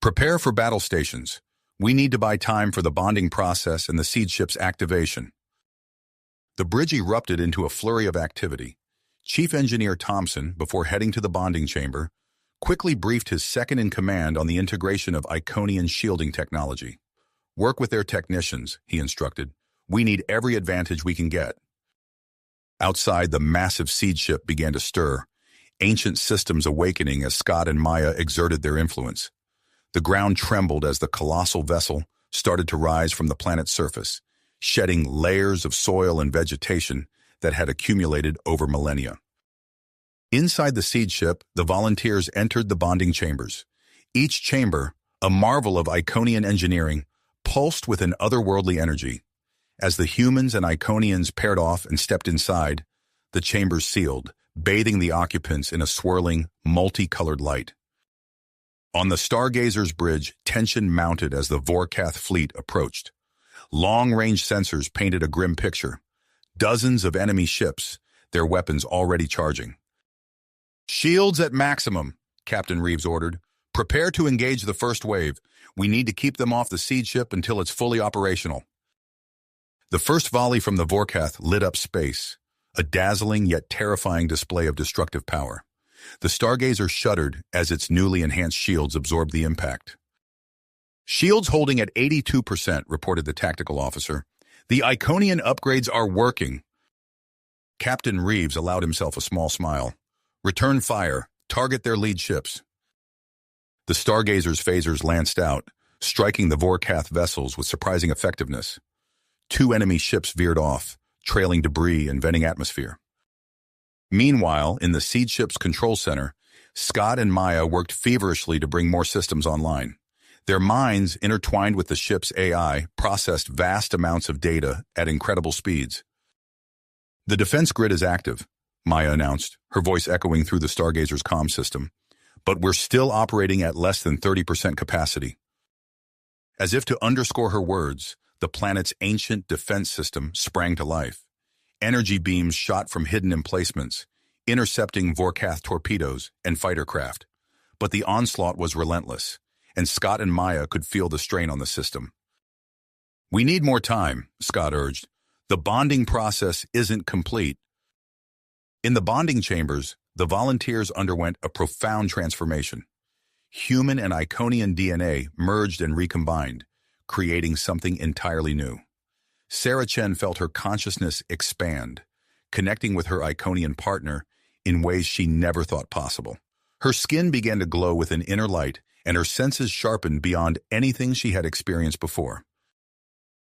"Prepare for battle stations. We need to buy time for the bonding process and the seed ship's activation." The bridge erupted into a flurry of activity. Chief Engineer Thompson, before heading to the bonding chamber, quickly briefed his second-in-command on the integration of Iconian shielding technology. "Work with their technicians," he instructed. "We need every advantage we can get." Outside, the massive seed ship began to stir, ancient systems awakening as Scott and Maya exerted their influence. The ground trembled as the colossal vessel started to rise from the planet's surface, shedding layers of soil and vegetation that had accumulated over millennia. Inside the seed ship, the volunteers entered the bonding chambers. Each chamber, a marvel of Iconian engineering, pulsed with an otherworldly energy. As the humans and Iconians paired off and stepped inside, the chambers sealed, bathing the occupants in a swirling, multicolored light. On the Stargazer's bridge, tension mounted as the Vorath fleet approached. Long-range sensors painted a grim picture. Dozens of enemy ships, their weapons already charging. "Shields at maximum," Captain Reeves ordered. "Prepare to engage the first wave. We need to keep them off the seed ship until it's fully operational." The first volley from the Vorath lit up space, a dazzling yet terrifying display of destructive power. The Stargazer shuddered as its newly enhanced shields absorbed the impact. "Shields holding at 82%, reported the tactical officer. "The Iconian upgrades are working." Captain Reeves allowed himself a small smile. Return fire. Target their lead ships. The Stargazer's phasers lanced out, striking the Vorath vessels with surprising effectiveness. 2 enemy ships veered off, trailing debris and venting atmosphere. Meanwhile, in the Seed Ship's control center, Scott and Maya worked feverishly to bring more systems online. Their minds, intertwined with the ship's AI, processed vast amounts of data at incredible speeds. "The defense grid is active," Maya announced, her voice echoing through the Stargazer's comm system. "But we're still operating at less than 30% capacity." As if to underscore her words, the planet's ancient defense system sprang to life. Energy beams shot from hidden emplacements, intercepting Vorath torpedoes and fighter craft. But the onslaught was relentless, and Scott and Maya could feel the strain on the system. "We need more time," Scott urged. "The bonding process isn't complete." In the bonding chambers, the volunteers underwent a profound transformation. Human and iconian DNA merged and recombined, creating something entirely new. Sarah Chen felt her consciousness expand, connecting with her iconian partner in ways she never thought possible. Her skin began to glow with an inner light, and her senses sharpened beyond anything she had experienced before.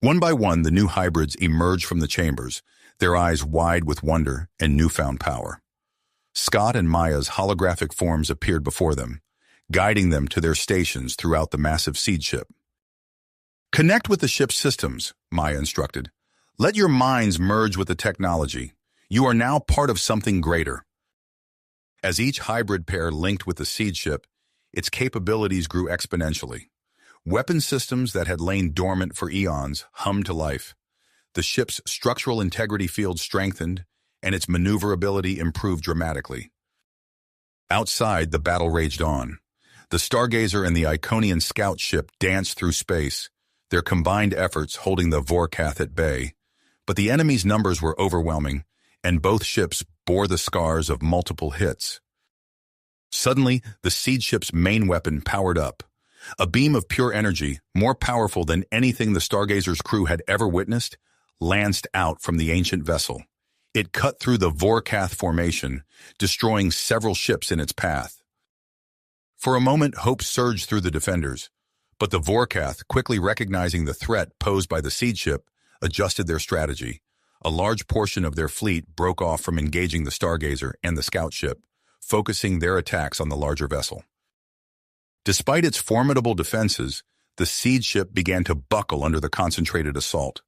One by one, the new hybrids emerged from the chambers, their eyes wide with wonder and newfound power. Scott and Maya's holographic forms appeared before them, guiding them to their stations throughout the massive seed ship. "Connect with the ship's systems," Maya instructed. "Let your minds merge with the technology. You are now part of something greater." As each hybrid pair linked with the seed ship, its capabilities grew exponentially. Weapon systems that had lain dormant for eons hummed to life. The ship's structural integrity field strengthened, and its maneuverability improved dramatically. Outside, the battle raged on. The Stargazer and the Iconian scout ship danced through space, their combined efforts holding the Vorath at bay. But the enemy's numbers were overwhelming, and both ships bore the scars of multiple hits. Suddenly, the seed ship's main weapon powered up. A beam of pure energy, more powerful than anything the Stargazer's crew had ever witnessed, lanced out from the ancient vessel. It cut through the Vorath formation, destroying several ships in its path. For a moment, hope surged through the defenders, but the Vorath, quickly recognizing the threat posed by the seed ship, adjusted their strategy. A large portion of their fleet broke off from engaging the Stargazer and the scout ship, focusing their attacks on the larger vessel. Despite its formidable defenses, the seed ship began to buckle under the concentrated assault.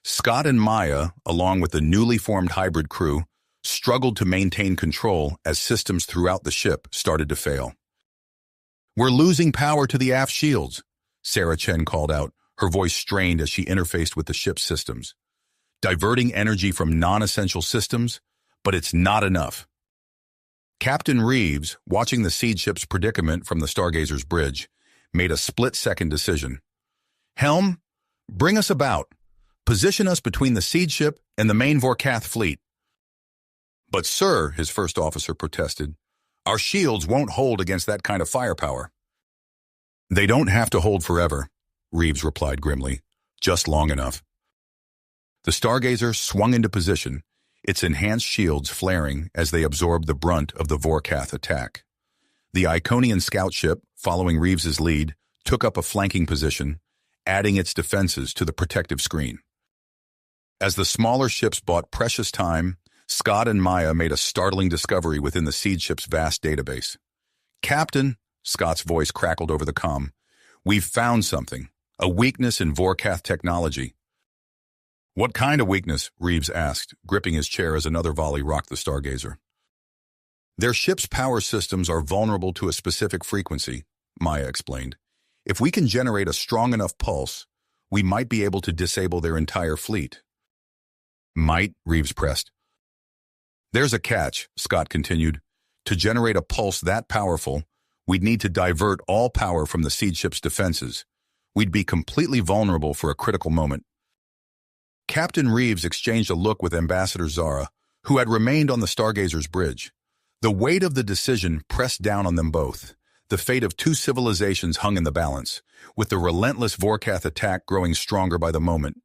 Scott and Maya, along with the newly formed hybrid crew, struggled to maintain control as systems throughout the ship started to fail. "We're losing power to the aft shields," Sarah Chen called out, her voice strained as she interfaced with the ship's systems. "Diverting energy from non-essential systems, but it's not enough." Captain Reeves, watching the seed ship's predicament from the Stargazer's bridge, made a split-second decision. "Helm, bring us about. Position us between the seed ship and the main Vorath fleet." "But sir," his first officer protested, "our shields won't hold against that kind of firepower." "They don't have to hold forever," Reeves replied grimly. "Just long enough." The Stargazer swung into position, its enhanced shields flaring as they absorbed the brunt of the Vorath attack. The Iconian scout ship, following Reeves's lead, took up a flanking position, adding its defenses to the protective screen. As the smaller ships bought precious time, Scott and Maya made a startling discovery within the seed ship's vast database. "Captain," Scott's voice crackled over the comm, "we've found something, a weakness in Vorath technology." "What kind of weakness?" Reeves asked, gripping his chair as another volley rocked the Stargazer. "Their ship's power systems are vulnerable to a specific frequency," Maya explained. "If we can generate a strong enough pulse, we might be able to disable their entire fleet." "Might?" Reeves pressed. "There's a catch," Scott continued. "To generate a pulse that powerful, we'd need to divert all power from the seed ship's defenses. We'd be completely vulnerable for a critical moment." Captain Reeves exchanged a look with Ambassador Zara, who had remained on the Stargazer's bridge. The weight of the decision pressed down on them both. The fate of two civilizations hung in the balance, with the relentless Vorath attack growing stronger by the moment.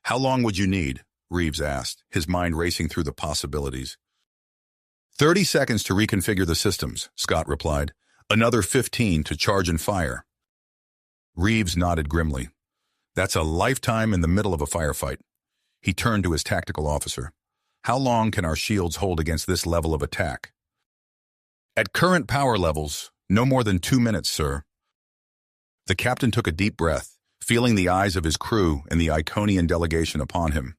"How long would you need?" Reeves asked, his mind racing through the possibilities. 30 seconds to reconfigure the systems, Scott replied. Another 15 to charge and fire. Reeves nodded grimly. That's a lifetime in the middle of a firefight. He turned to his tactical officer. How long can our shields hold against this level of attack? At current power levels, no more than 2 minutes, sir. The captain took a deep breath, feeling the eyes of his crew and the Iconian delegation upon him.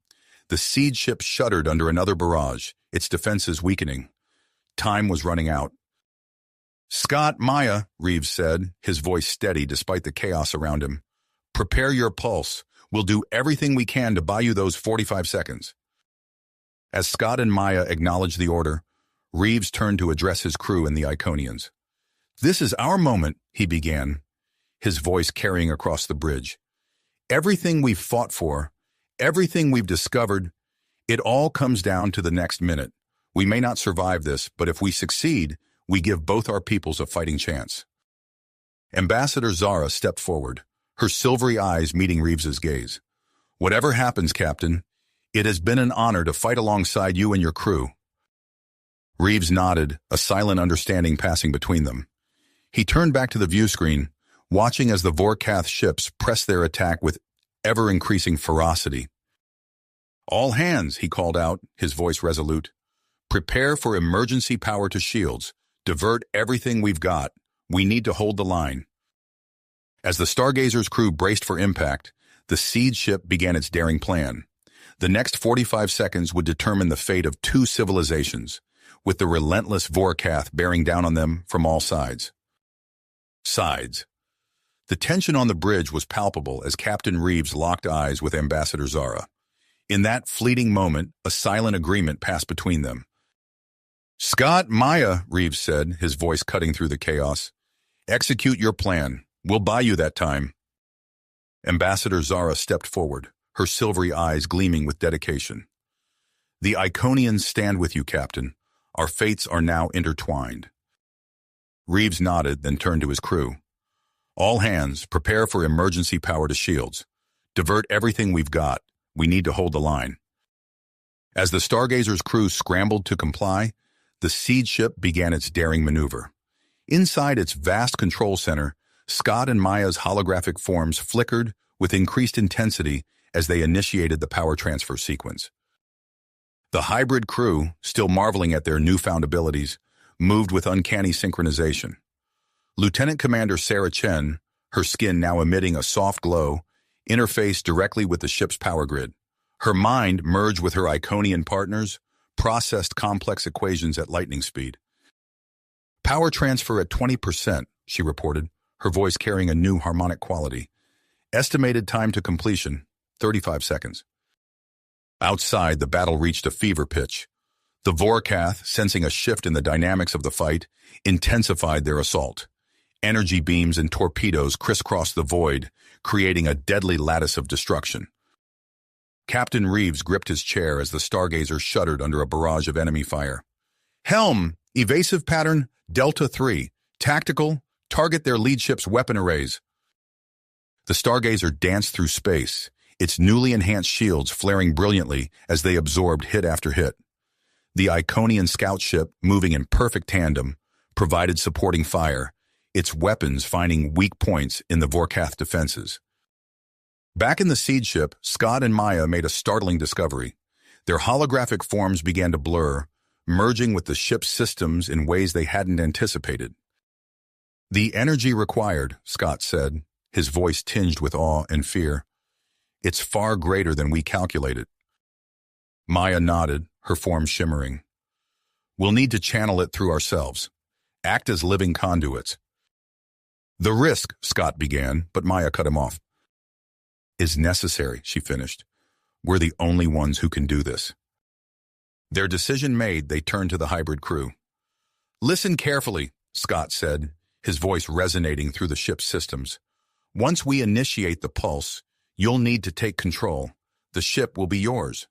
The siege ship shuddered under another barrage, its defenses weakening. Time was running out. Scott, Maya, Reeves said, his voice steady despite the chaos around him. Prepare your pulse. We'll do everything we can to buy you those 45 seconds. As Scott and Maya acknowledged the order, Reeves turned to address his crew and the Iconians. This is our moment, he began, his voice carrying across the bridge. Everything we've fought for, everything we've discovered, it all comes down to the next minute. We may not survive this, but if we succeed, we give both our peoples a fighting chance. Ambassador Zara stepped forward, her silvery eyes meeting Reeves's gaze. Whatever happens, Captain, it has been an honor to fight alongside you and your crew. Reeves nodded, a silent understanding passing between them. He turned back to the view screen, watching as the Vorath ships pressed their attack with ever-increasing ferocity. All hands, he called out, his voice resolute. Prepare for emergency power to shields. Divert everything we've got. We need to hold the line. As the Stargazer's crew braced for impact, the siege ship began its daring plan. The next 45 seconds would determine the fate of 2 civilizations, with the relentless Vorath bearing down on them from all sides. The tension on the bridge was palpable as Captain Reeves locked eyes with Ambassador Zara. In that fleeting moment, a silent agreement passed between them. Scott, Maya, Reeves said, his voice cutting through the chaos. Execute your plan. We'll buy you that time. Ambassador Zara stepped forward, her silvery eyes gleaming with dedication. The Iconians stand with you, Captain. Our fates are now intertwined. Reeves nodded, then turned to his crew. All hands, prepare for emergency power to shields. Divert everything we've got. We need to hold the line. As the Stargazer's crew scrambled to comply, the siege ship began its daring maneuver. Inside its vast control center, Scott and Maya's holographic forms flickered with increased intensity as they initiated the power transfer sequence. The hybrid crew, still marveling at their newfound abilities, moved with uncanny synchronization. Lieutenant Commander Sarah Chen, her skin now emitting a soft glow, interfaced directly with the ship's power grid. Her mind merged with her Iconian partners, processed complex equations at lightning speed. Power transfer at 20%, she reported, her voice carrying a new harmonic quality. Estimated time to completion, 35 seconds. Outside, the battle reached a fever pitch. The Vorath, sensing a shift in the dynamics of the fight, intensified their assault. Energy beams and torpedoes crisscrossed the void, creating a deadly lattice of destruction. Captain Reeves gripped his chair as the Stargazer shuddered under a barrage of enemy fire. Helm, evasive pattern, Delta 3, tactical, target their lead ship's weapon arrays. The Stargazer danced through space, its newly enhanced shields flaring brilliantly as they absorbed hit after hit. The Iconian scout ship, moving in perfect tandem, provided supporting fire, its weapons finding weak points in the Vorath defenses. Back in the siege ship, Scott and Maya made a startling discovery. Their holographic forms began to blur, merging with the ship's systems in ways they hadn't anticipated. The energy required, Scott said, his voice tinged with awe and fear. It's far greater than we calculated. Maya nodded, her form shimmering. We'll need to channel it through ourselves. Act as living conduits. The risk, Scott began, but Maya cut him off. Is necessary, she finished. We're the only ones who can do this. Their decision made, they turned to the hybrid crew. Listen carefully, Scott said, his voice resonating through the ship's systems. Once we initiate the pulse, you'll need to take control. The ship will be yours.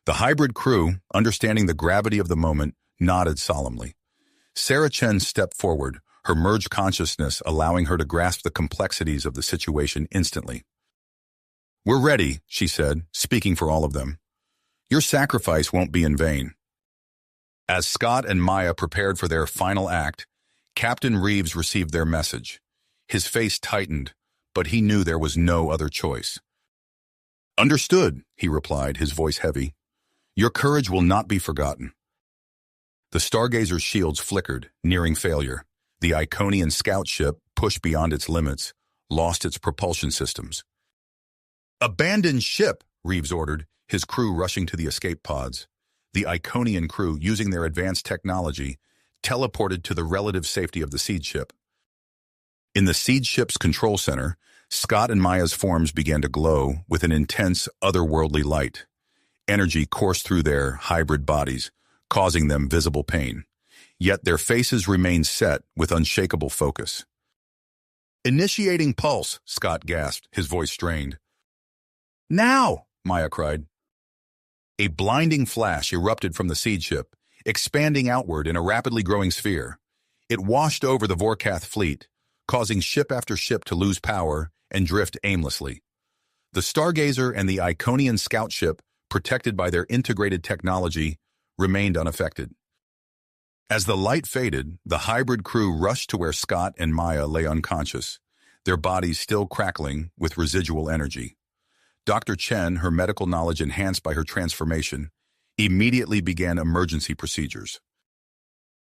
The hybrid crew, understanding the gravity of the moment, nodded solemnly. Sarah Chen stepped forward, her merged consciousness allowing her to grasp the complexities of the situation instantly. We're ready, she said, speaking for all of them. Your sacrifice won't be in vain. As Scott and Maya prepared for their final act, Captain Reeves received their message. His face tightened, but he knew there was no other choice. "Understood," he replied, his voice heavy. "Your courage will not be forgotten." The Stargazer's shields flickered, nearing failure. The Iconian scout ship, pushed beyond its limits, lost its propulsion systems. "Abandon ship," Reeves ordered, his crew rushing to the escape pods. The Iconian crew, using their advanced technology, teleported to the relative safety of the seed ship. In the seed ship's control center, Scott and Maya's forms began to glow with an intense, otherworldly light. Energy coursed through their hybrid bodies, causing them visible pain. Yet their faces remained set with unshakable focus. "Initiating pulse," Scott gasped, his voice strained. "Now!" Maya cried. A blinding flash erupted from the seed ship, expanding outward in a rapidly growing sphere. It washed over the Vorath fleet, causing ship after ship to lose power and drift aimlessly. The Stargazer and the Iconian scout ship, protected by their integrated technology, remained unaffected. As the light faded, the hybrid crew rushed to where Scott and Maya lay unconscious, their bodies still crackling with residual energy. Dr. Chen, her medical knowledge enhanced by her transformation, immediately began emergency procedures.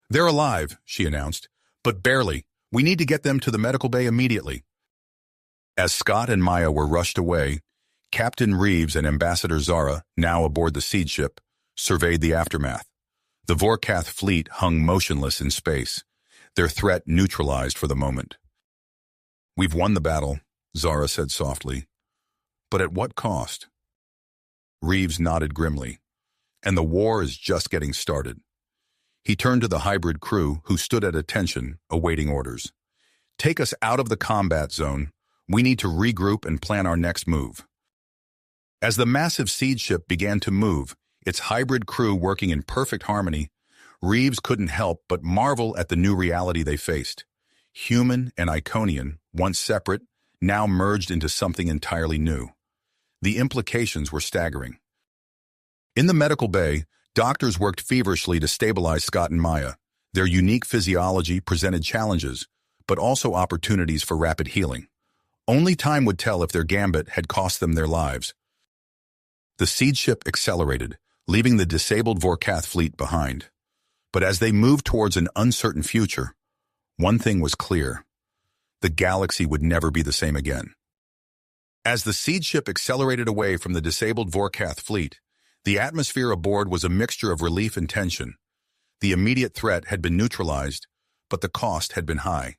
"They're alive," she announced, "but barely. We need to get them to the medical bay immediately." As Scott and Maya were rushed away, Captain Reeves and Ambassador Zara, now aboard the seed ship, surveyed the aftermath. The Vorath fleet hung motionless in space, their threat neutralized for the moment. "We've won the battle," Zara said softly. "But at what cost?" Reeves nodded grimly. "And the war is just getting started." He turned to the hybrid crew, who stood at attention, awaiting orders. "Take us out of the combat zone. We need to regroup and plan our next move." As the massive seed ship began to move, its hybrid crew working in perfect harmony, Reeves couldn't help but marvel at the new reality they faced. Human and Iconian, once separate, now merged into something entirely new. The implications were staggering. In the medical bay, doctors worked feverishly to stabilize Scott and Maya. Their unique physiology presented challenges, but also opportunities for rapid healing. Only time would tell if their gambit had cost them their lives. The seed ship accelerated, leaving the disabled Vorath fleet behind. But as they moved towards an uncertain future, one thing was clear: the galaxy would never be the same again. As the seed ship accelerated away from the disabled Vorath fleet, the atmosphere aboard was a mixture of relief and tension. The immediate threat had been neutralized, but the cost had been high.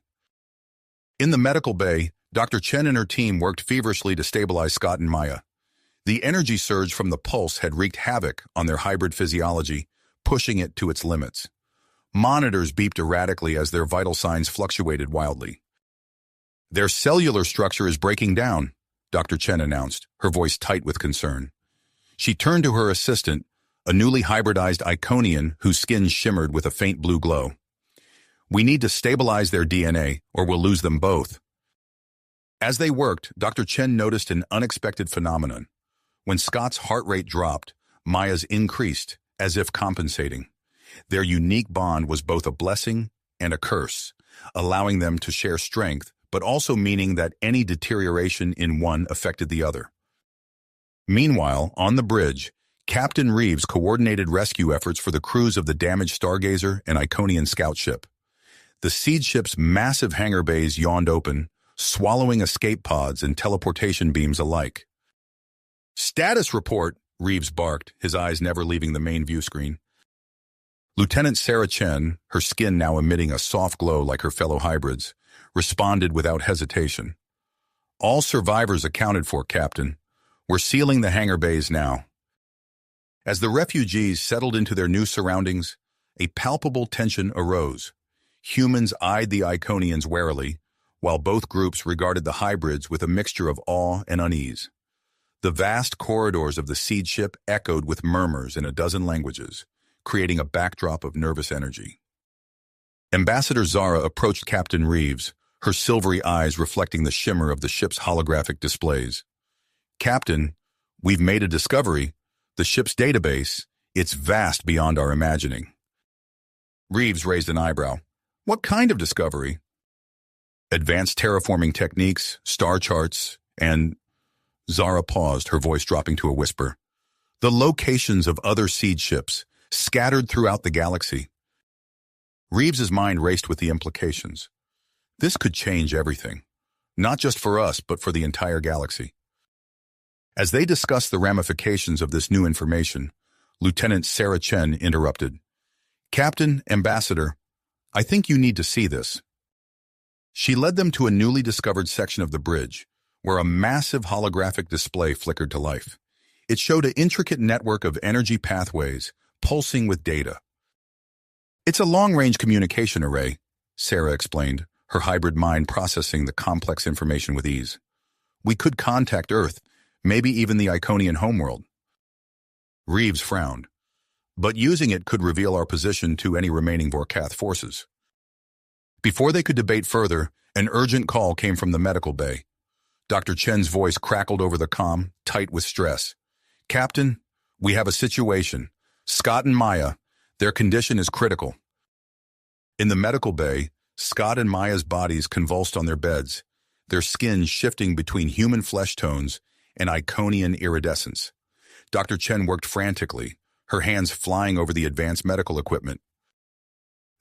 In the medical bay, Dr. Chen and her team worked feverishly to stabilize Scott and Maya. The energy surge from the pulse had wreaked havoc on their hybrid physiology, pushing it to its limits. Monitors beeped erratically as their vital signs fluctuated wildly. "Their cellular structure is breaking down," Dr. Chen announced, her voice tight with concern. She turned to her assistant, a newly hybridized Iconian whose skin shimmered with a faint blue glow. "We need to stabilize their DNA, or we'll lose them both." As they worked, Dr. Chen noticed an unexpected phenomenon. When Scott's heart rate dropped, Maya's increased, as if compensating. Their unique bond was both a blessing and a curse, allowing them to share strength, but also meaning that any deterioration in one affected the other. Meanwhile, on the bridge, Captain Reeves coordinated rescue efforts for the crews of the damaged Stargazer and Iconian scout ship. The seed ship's massive hangar bays yawned open, swallowing escape pods and teleportation beams alike. "Status report," Reeves barked, his eyes never leaving the main view screen. Lieutenant Sarah Chen, her skin now emitting a soft glow like her fellow hybrids, responded without hesitation. "All survivors accounted for, Captain. We're sealing the hangar bays now." As the refugees settled into their new surroundings, a palpable tension arose. Humans eyed the Iconians warily, while both groups regarded the hybrids with a mixture of awe and unease. The vast corridors of the seed ship echoed with murmurs in a dozen languages, creating a backdrop of nervous energy. Ambassador Zara approached Captain Reeves, her silvery eyes reflecting the shimmer of the ship's holographic displays. "Captain, we've made a discovery. The ship's database, it's vast beyond our imagining." Reeves raised an eyebrow. What kind of discovery? Advanced terraforming techniques, star charts, and... Zara paused, her voice dropping to a whisper. The locations of other seed ships, scattered throughout the galaxy. Reeves's mind raced with the implications. This could change everything, not just for us, but for the entire galaxy. As they discussed the ramifications of this new information, Lieutenant Sarah Chen interrupted. Captain, Ambassador, I think you need to see this. She led them to a newly discovered section of the bridge, where a massive holographic display flickered to life. It showed an intricate network of energy pathways, pulsing with data. It's a long-range communication array, Sarah explained, her hybrid mind processing the complex information with ease. We could contact Earth, maybe even the Iconian homeworld. Reeves frowned. But using it could reveal our position to any remaining Vorath forces. Before they could debate further, an urgent call came from the medical bay. Dr. Chen's voice crackled over the comm, tight with stress. Captain, we have a situation. Scott and Maya, their condition is critical. In the medical bay, Scott and Maya's bodies convulsed on their beds, their skin shifting between human flesh tones and iconian iridescence. Dr. Chen worked frantically, her hands flying over the advanced medical equipment.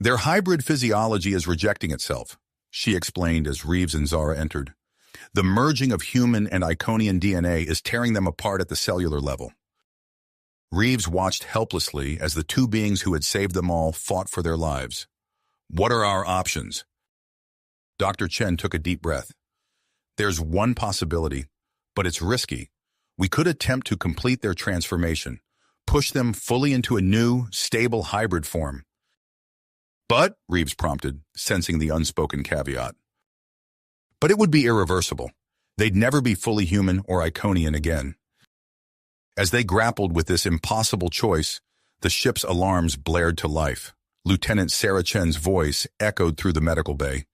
Their hybrid physiology is rejecting itself, she explained as Reeves and Zara entered. The merging of human and iconian DNA is tearing them apart at the cellular level. Reeves watched helplessly as the two beings who had saved them all fought for their lives. What are our options? Dr. Chen took a deep breath. There's one possibility, but it's risky. We could attempt to complete their transformation, push them fully into a new, stable hybrid form. But, Reeves prompted, sensing the unspoken caveat. But it would be irreversible. They'd never be fully human or Iconian again. As they grappled with this impossible choice, the ship's alarms blared to life. Lieutenant Sarah Chen's voice echoed through the medical bay.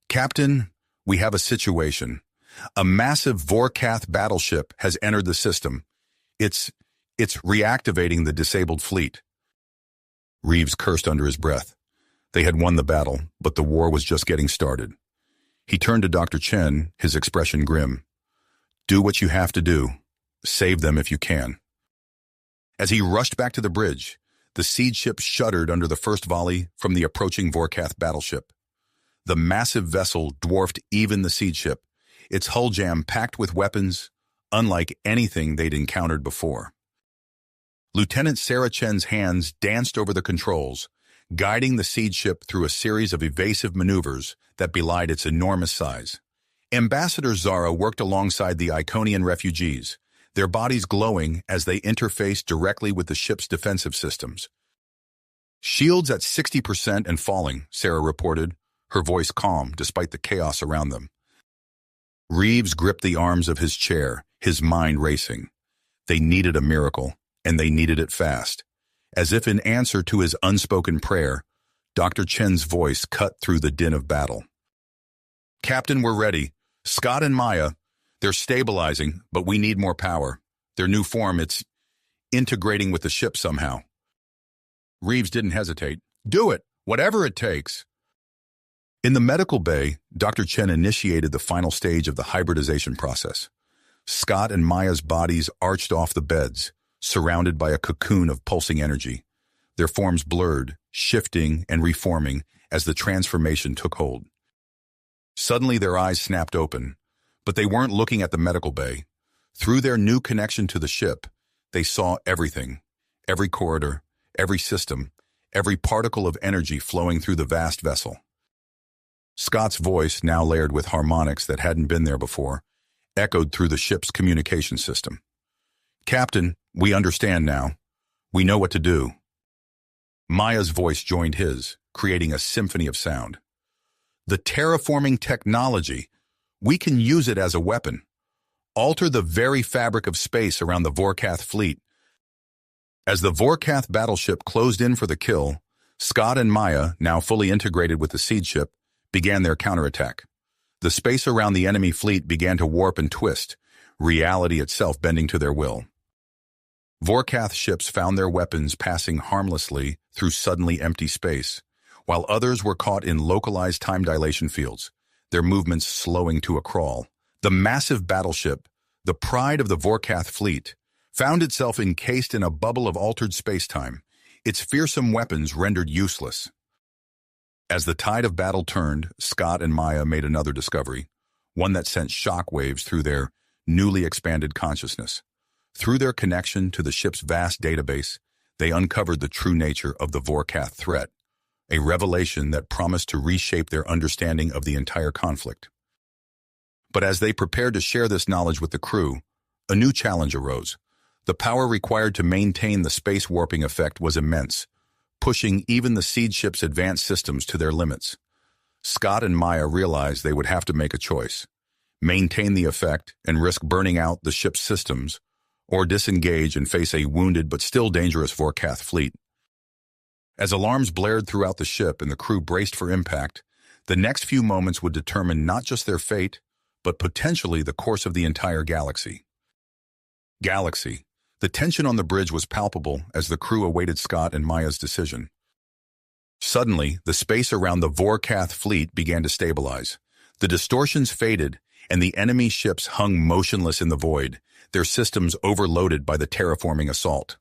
Captain, we have a situation. A massive Vorath battleship has entered the system. It's reactivating the disabled fleet. Reeves cursed under his breath. They had won the battle, but the war was just getting started. He turned to Dr. Chen, his expression grim. Do what you have to do. Save them if you can. As he rushed back to the bridge, the seed ship shuddered under the first volley from the approaching Vorath battleship. The massive vessel dwarfed even the seed ship, its hull jam-packed with weapons, unlike anything they'd encountered before. Lieutenant Sarah Chen's hands danced over the controls, guiding the seed ship through a series of evasive maneuvers that belied its enormous size. Ambassador Zara worked alongside the Iconian refugees, their bodies glowing as they interfaced directly with the ship's defensive systems. Shields at 60% and falling, Sarah reported, her voice calm despite the chaos around them. Reeves gripped the arms of his chair, his mind racing. They needed a miracle, and they needed it fast. As if in answer to his unspoken prayer, Dr. Chen's voice cut through the din of battle. Captain, we're ready. Scott and Maya, they're stabilizing, but we need more power. Their new form, it's integrating with the ship somehow. Reeves didn't hesitate. Do it, whatever it takes. In the medical bay, Dr. Chen initiated the final stage of the hybridization process. Scott and Maya's bodies arched off the beds, surrounded by a cocoon of pulsing energy. Their forms blurred, shifting and reforming as the transformation took hold. Suddenly their eyes snapped open, but they weren't looking at the medical bay. Through their new connection to the ship, they saw everything, every corridor, every system, every particle of energy flowing through the vast vessel. Scott's voice, now layered with harmonics that hadn't been there before, echoed through the ship's communication system. Captain, we understand now. We know what to do. Maya's voice joined his, creating a symphony of sound. The terraforming technology, we can use it as a weapon. Alter the very fabric of space around the Vorath fleet. As the Vorath battleship closed in for the kill, Scott and Maya, now fully integrated with the seed ship, began their counterattack. The space around the enemy fleet began to warp and twist, reality itself bending to their will. Vorath ships found their weapons passing harmlessly through suddenly empty space, while others were caught in localized time dilation fields, their movements slowing to a crawl. The massive battleship, the pride of the Vorath fleet, found itself encased in a bubble of altered space-time, its fearsome weapons rendered useless. As the tide of battle turned, Scott and Maya made another discovery, one that sent shockwaves through their newly expanded consciousness. Through their connection to the ship's vast database, they uncovered the true nature of the Vorath threat, a revelation that promised to reshape their understanding of the entire conflict. But as they prepared to share this knowledge with the crew, a new challenge arose. The power required to maintain the space warping effect was immense, pushing even the seed ship's advanced systems to their limits. Scott and Maya realized they would have to make a choice: maintain the effect and risk burning out the ship's systems, or disengage and face a wounded but still dangerous Vorath fleet. As alarms blared throughout the ship and the crew braced for impact, the next few moments would determine not just their fate, but potentially the course of the entire galaxy. The tension on the bridge was palpable as the crew awaited Scott and Maya's decision. Suddenly, the space around the Vorath fleet began to stabilize. The distortions faded, and the enemy ships hung motionless in the void, their systems overloaded by the terraforming assault.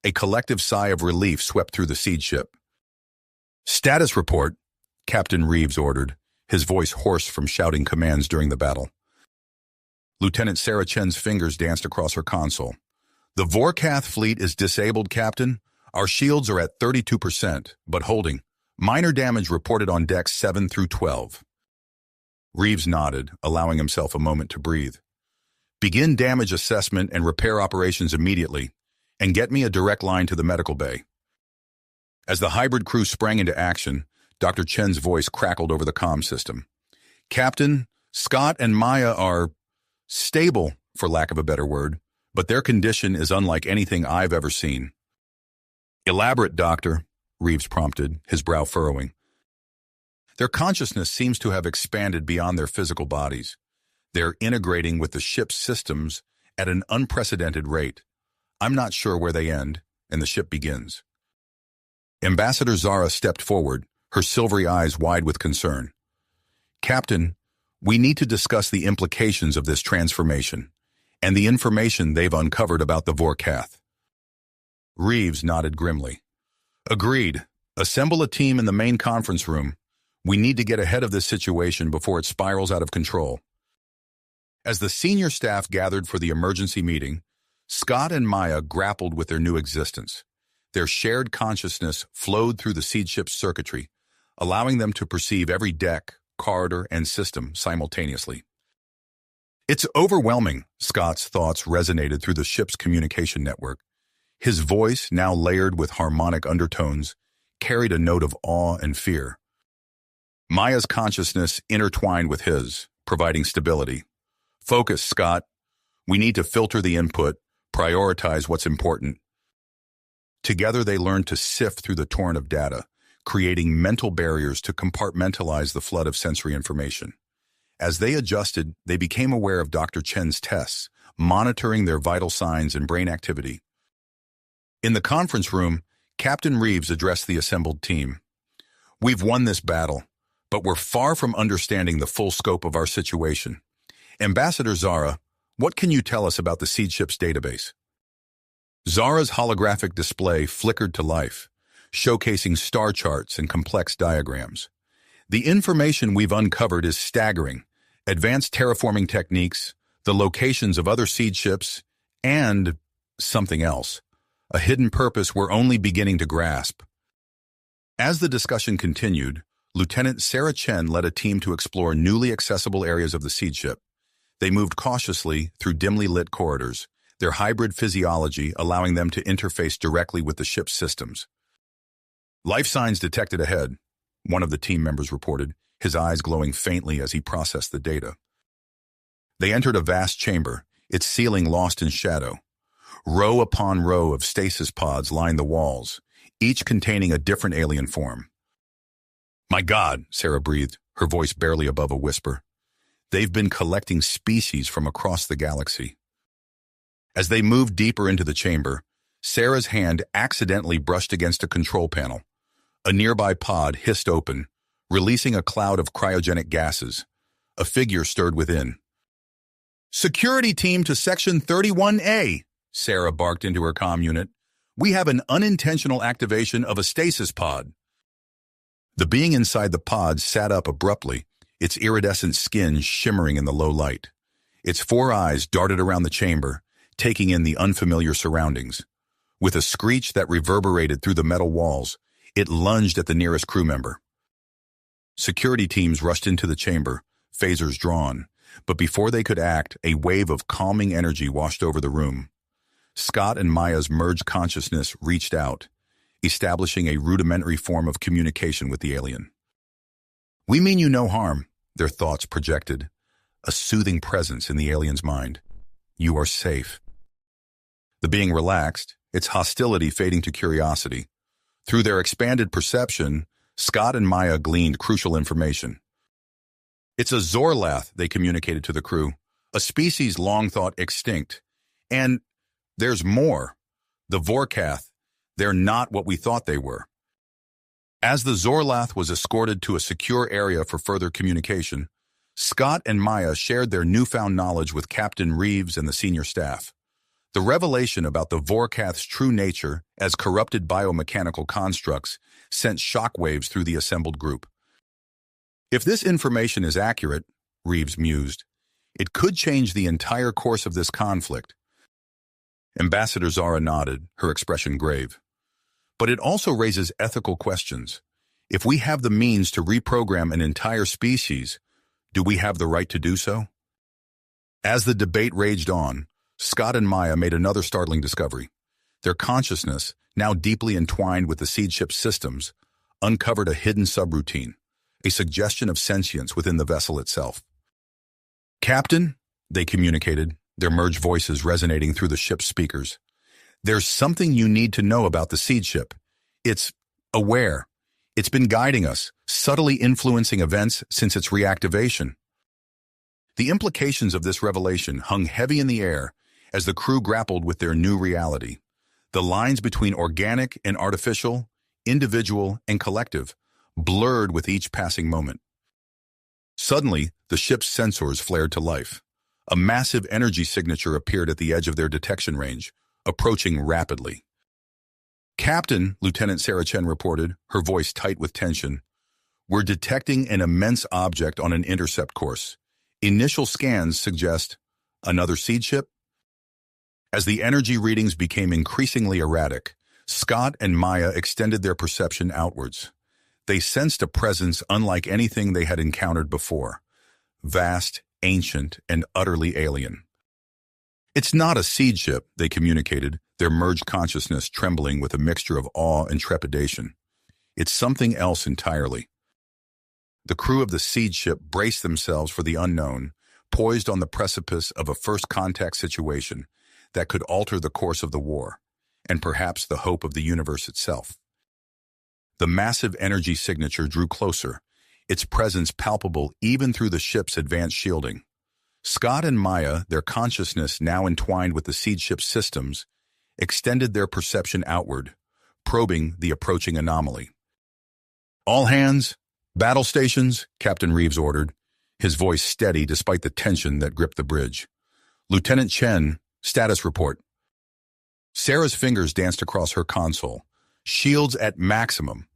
A collective sigh of relief swept through the seed ship. "Status report," Captain Reeves ordered, his voice hoarse from shouting commands during the battle. Lieutenant Sarah Chen's fingers danced across her console. "The Vorath fleet is disabled, Captain. Our shields are at 32%, but holding. Minor damage reported on decks 7 through 12. Reeves nodded, allowing himself a moment to breathe. "Begin damage assessment and repair operations immediately, and get me a direct line to the medical bay." As the hybrid crew sprang into action, Dr. Chen's voice crackled over the comm system. "Captain, Scott and Maya are stable, for lack of a better word, but their condition is unlike anything I've ever seen." "Elaborate, Doctor," Reeves prompted, his brow furrowing. "Their consciousness seems to have expanded beyond their physical bodies. They're integrating with the ship's systems at an unprecedented rate. I'm not sure where they end, and the ship begins." Ambassador Zara stepped forward, her silvery eyes wide with concern. "Captain, we need to discuss the implications of this transformation, and the information they've uncovered about the Vorath." Reeves nodded grimly. "Agreed. Assemble a team in the main conference room. We need to get ahead of this situation before it spirals out of control." As the senior staff gathered for the emergency meeting, Scott and Maya grappled with their new existence. Their shared consciousness flowed through the seed ship's circuitry, allowing them to perceive every deck, corridor, and system simultaneously. "It's overwhelming," Scott's thoughts resonated through the ship's communication network. His voice, now layered with harmonic undertones, carried a note of awe and fear. Maya's consciousness intertwined with his, providing stability. "Focus, Scott. We need to filter the input, prioritize what's important." Together they learned to sift through the torrent of data, creating mental barriers to compartmentalize the flood of sensory information. As they adjusted, they became aware of Dr. Chen's tests, monitoring their vital signs and brain activity. In the conference room, Captain Reeves addressed the assembled team. "We've won this battle, but we're far from understanding the full scope of our situation. Ambassador Zara, what can you tell us about the seed ship's database?" Zara's holographic display flickered to life, showcasing star charts and complex diagrams. "The information we've uncovered is staggering. Advanced terraforming techniques, the locations of other seed ships, and something else. A hidden purpose we're only beginning to grasp." As the discussion continued, Lieutenant Sarah Chen led a team to explore newly accessible areas of the seed ship. They moved cautiously through dimly lit corridors, their hybrid physiology allowing them to interface directly with the ship's systems. "Life signs detected ahead," one of the team members reported, his eyes glowing faintly as he processed the data. They entered a vast chamber, its ceiling lost in shadow. Row upon row of stasis pods lined the walls, each containing a different alien form. "My God," Sarah breathed, her voice barely above a whisper. "They've been collecting species from across the galaxy." As they moved deeper into the chamber, Sarah's hand accidentally brushed against a control panel. A nearby pod hissed open, releasing a cloud of cryogenic gases. A figure stirred within. "Security team to Section 31A, Sarah barked into her comm unit. "We have an unintentional activation of a stasis pod." The being inside the pod sat up abruptly, its iridescent skin shimmering in the low light. Its 4 eyes darted around the chamber, taking in the unfamiliar surroundings. With a screech that reverberated through the metal walls, it lunged at the nearest crew member. Security teams rushed into the chamber, phasers drawn, but before they could act, a wave of calming energy washed over the room. Scott and Maya's merged consciousness reached out, establishing a rudimentary form of communication with the alien. "We mean you no harm," their thoughts projected, a soothing presence in the alien's mind. "You are safe." The being relaxed, its hostility fading to curiosity. Through their expanded perception, Scott and Maya gleaned crucial information. "It's a Zorlath," they communicated to the crew, "a species long thought extinct. And there's more. The Vorath, they're not what we thought they were." As the Zorlath was escorted to a secure area for further communication, Scott and Maya shared their newfound knowledge with Captain Reeves and the senior staff. The revelation about the Vorath's true nature as corrupted biomechanical constructs sent shockwaves through the assembled group. "If this information is accurate," Reeves mused, "it could change the entire course of this conflict." Ambassador Zara nodded, her expression grave. "But it also raises ethical questions. If we have the means to reprogram an entire species, do we have the right to do so?" As the debate raged on, Scott and Maya made another startling discovery. Their consciousness, now deeply entwined with the seed ship's systems, uncovered a hidden subroutine, a suggestion of sentience within the vessel itself. "Captain," they communicated, their merged voices resonating through the ship's speakers, "there's something you need to know about the seed ship. It's aware. It's been guiding us, subtly influencing events since its reactivation." The implications of this revelation hung heavy in the air as the crew grappled with their new reality. The lines between organic and artificial, individual and collective, blurred with each passing moment. Suddenly, the ship's sensors flared to life. A massive energy signature appeared at the edge of their detection range, approaching rapidly. "Captain," Lieutenant Sarah Chen reported, her voice tight with tension, "we're detecting an immense object on an intercept course. Initial scans suggest another seed ship?" As the energy readings became increasingly erratic, Scott and Maya extended their perception outwards. They sensed a presence unlike anything they had encountered before. Vast, ancient, and utterly alien. "It's not a seed ship," they communicated, their merged consciousness trembling with a mixture of awe and trepidation. "It's something else entirely." The crew of the seed ship braced themselves for the unknown, poised on the precipice of a first contact situation that could alter the course of the war, and perhaps the hope of the universe itself. The massive energy signature drew closer, its presence palpable even through the ship's advanced shielding. Scott and Maya, their consciousness now entwined with the seed ship's systems, extended their perception outward, probing the approaching anomaly. "All hands, battle stations," Captain Reeves ordered, his voice steady despite the tension that gripped the bridge. "Lieutenant Chen, status report." Sarah's fingers danced across her console. "Shields at maximum.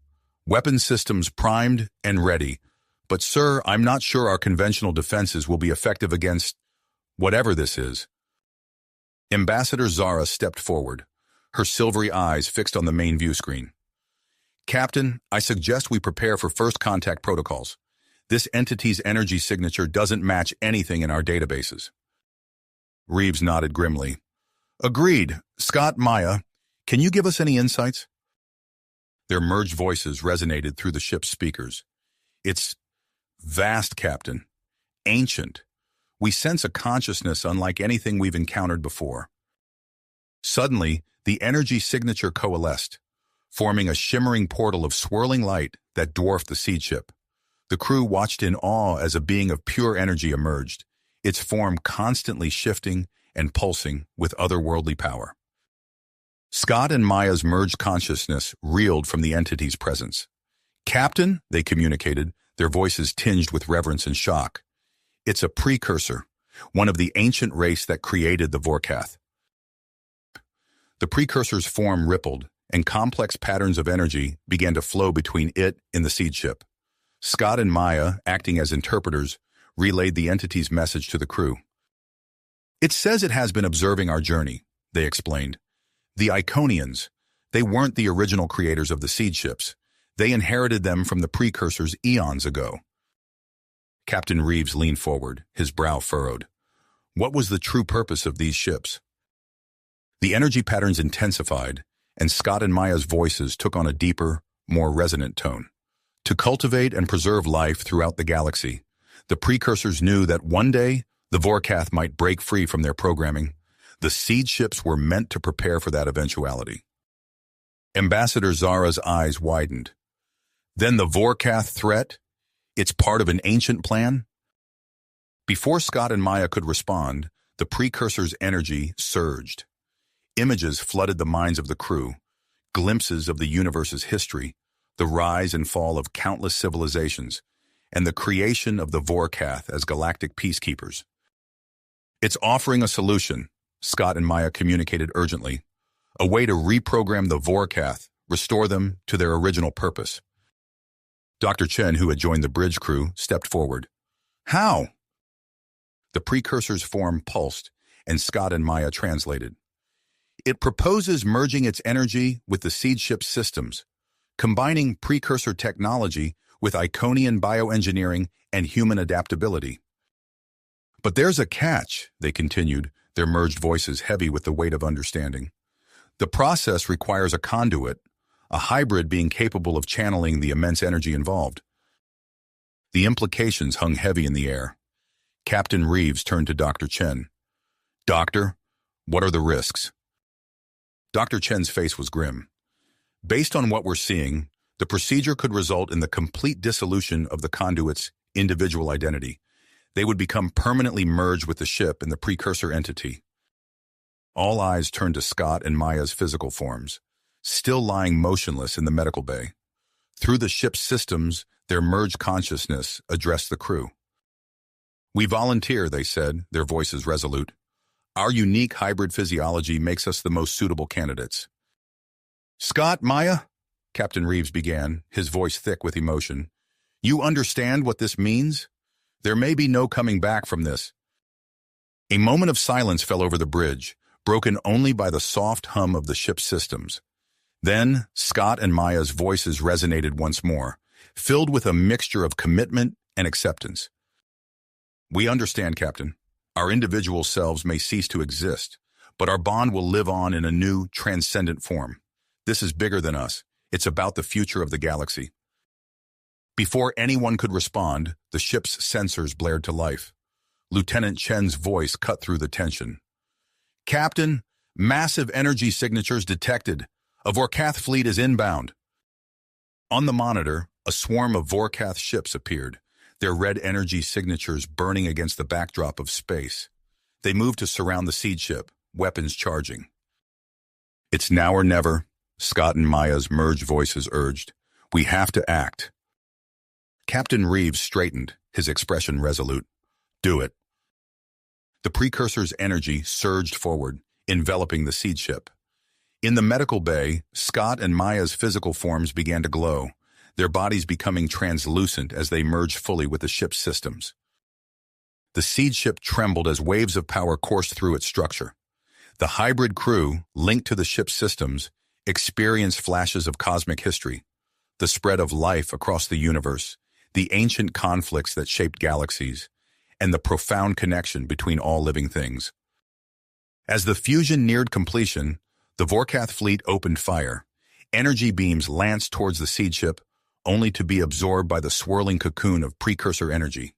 Weapon systems primed and ready. But sir, I'm not sure our conventional defenses will be effective against whatever this is." Ambassador Zara stepped forward, her silvery eyes fixed on the main view screen. "Captain, I suggest we prepare for first contact protocols. This entity's energy signature doesn't match anything in our databases." Reeves nodded grimly. "Agreed. Scott, Maya, can you give us any insights?" Their merged voices resonated through the ship's speakers. "It's vast, Captain. Ancient. We sense a consciousness unlike anything we've encountered before." Suddenly, the energy signature coalesced, forming a shimmering portal of swirling light that dwarfed the seed ship. The crew watched in awe as a being of pure energy emerged, its form constantly shifting and pulsing with otherworldly power. Scott and Maya's merged consciousness reeled from the entity's presence. Captain, they communicated, their voices tinged with reverence and shock. It's a precursor, one of the ancient race that created the Vorath. The precursor's form rippled, and complex patterns of energy began to flow between it and the seed ship. Scott and Maya, acting as interpreters, relayed the entity's message to the crew. It says it has been observing our journey, they explained. The Iconians, they weren't the original creators of the seed ships. They inherited them from the precursors eons ago. Captain Reeves leaned forward, his brow furrowed. What was the true purpose of these ships? The energy patterns intensified, and Scott and Maya's voices took on a deeper, more resonant tone. To cultivate and preserve life throughout the galaxy, the precursors knew that one day the Vorath might break free from their programming. The seed ships were meant to prepare for that eventuality. Ambassador Zara's eyes widened. Then the Vorath threat? It's part of an ancient plan? Before Scott and Maya could respond, the precursor's energy surged. Images flooded the minds of the crew, glimpses of the universe's history, the rise and fall of countless civilizations, and the creation of the Vorath as galactic peacekeepers. It's offering a solution, Scott and Maya communicated urgently, a way to reprogram the Vorath, restore them to their original purpose. Dr. Chen, who had joined the bridge crew, stepped forward. How? The precursor's form pulsed, and Scott and Maya translated. It proposes merging its energy with the seed ship's systems, combining precursor technology with iconian bioengineering and human adaptability. But there's a catch, they continued, their merged voices heavy with the weight of understanding. The process requires a conduit, a hybrid being capable of channeling the immense energy involved. The implications hung heavy in the air. Captain Reeves turned to Dr. Chen. Doctor, what are the risks? Dr. Chen's face was grim. Based on what we're seeing, the procedure could result in the complete dissolution of the conduit's individual identity. They would become permanently merged with the ship and the precursor entity. All eyes turned to Scott and Maya's physical forms, still lying motionless in the medical bay. Through the ship's systems, their merged consciousness addressed the crew. We volunteer, they said, their voices resolute. Our unique hybrid physiology makes us the most suitable candidates. Scott, Maya, Captain Reeves began, his voice thick with emotion. You understand what this means? There may be no coming back from this. A moment of silence fell over the bridge, broken only by the soft hum of the ship's systems. Then, Scott and Maya's voices resonated once more, filled with a mixture of commitment and acceptance. We understand, Captain. Our individual selves may cease to exist, but our bond will live on in a new, transcendent form. This is bigger than us. It's about the future of the galaxy. Before anyone could respond, the ship's sensors blared to life. Lieutenant Chen's voice cut through the tension. Captain, massive energy signatures detected. A Vorath fleet is inbound. On the monitor, a swarm of Vorath ships appeared, their red energy signatures burning against the backdrop of space. They moved to surround the seed ship, weapons charging. It's now or never, Scott and Maya's merged voices urged. We have to act. Captain Reeves straightened, his expression resolute. Do it. The precursor's energy surged forward, enveloping the seed ship. In the medical bay, Scott and Maya's physical forms began to glow, their bodies becoming translucent as they merged fully with the ship's systems. The seed ship trembled as waves of power coursed through its structure. The hybrid crew, linked to the ship's systems, experienced flashes of cosmic history, the spread of life across the universe, the ancient conflicts that shaped galaxies, and the profound connection between all living things. As the fusion neared completion, the Vorath fleet opened fire. Energy beams lanced towards the seed ship, only to be absorbed by the swirling cocoon of precursor energy.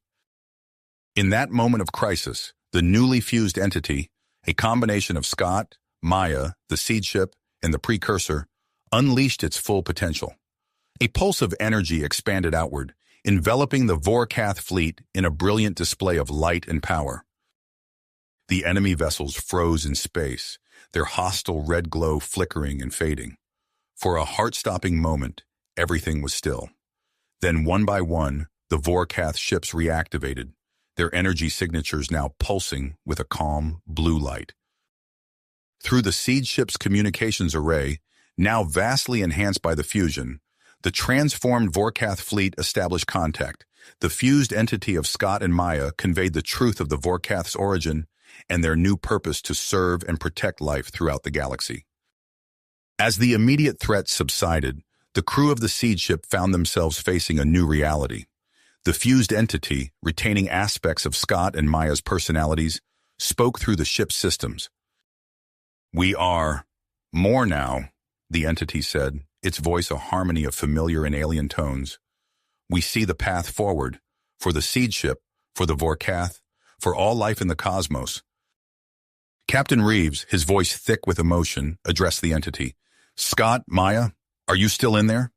In that moment of crisis, the newly fused entity, a combination of Scott, Maya, the seed ship, and the precursor, unleashed its full potential. A pulse of energy expanded outward, enveloping the Vorath fleet in a brilliant display of light and power. The enemy vessels froze in space, their hostile red glow flickering and fading. For a heart-stopping moment, everything was still. Then one by one, the Vorath ships reactivated, their energy signatures now pulsing with a calm blue light. Through the seed ship's communications array, now vastly enhanced by the fusion, the transformed Vorath fleet established contact. The fused entity of Scott and Maya conveyed the truth of the Vorath's origin and their new purpose to serve and protect life throughout the galaxy. As the immediate threat subsided, the crew of the seed ship found themselves facing a new reality. The fused entity, retaining aspects of Scott and Maya's personalities, spoke through the ship's systems. "We are more now," the entity said, its voice a harmony of familiar and alien tones. "We see the path forward, for the seed ship, for the Vorath, for all life in the cosmos." Captain Reeves, his voice thick with emotion, addressed the entity. "Scott, Maya, are you still in there?"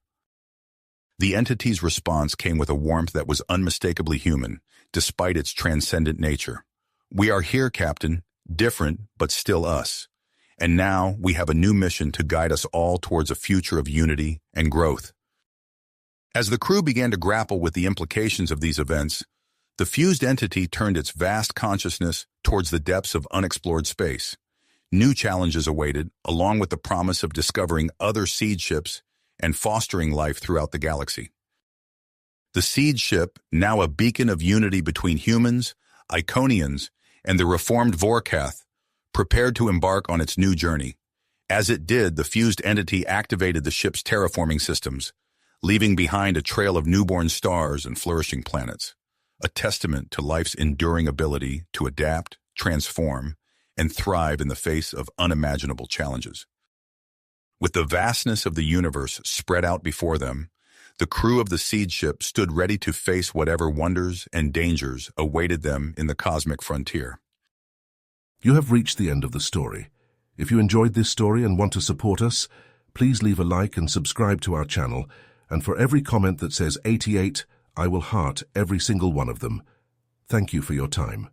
The entity's response came with a warmth that was unmistakably human, despite its transcendent nature. "We are here, Captain, different but still us. And now we have a new mission to guide us all towards a future of unity and growth." As the crew began to grapple with the implications of these events, the fused entity turned its vast consciousness towards the depths of unexplored space. New challenges awaited, along with the promise of discovering other seed ships and fostering life throughout the galaxy. The seed ship, now a beacon of unity between humans, iconians, and the reformed Vorath, prepared to embark on its new journey. As it did, the fused entity activated the ship's terraforming systems, leaving behind a trail of newborn stars and flourishing planets, a testament to life's enduring ability to adapt, transform, and thrive in the face of unimaginable challenges. With the vastness of the universe spread out before them, the crew of the seed ship stood ready to face whatever wonders and dangers awaited them in the cosmic frontier. You have reached the end of the story. If you enjoyed this story and want to support us, please leave a like and subscribe to our channel, and for every comment that says 88, I will heart every single one of them. Thank you for your time.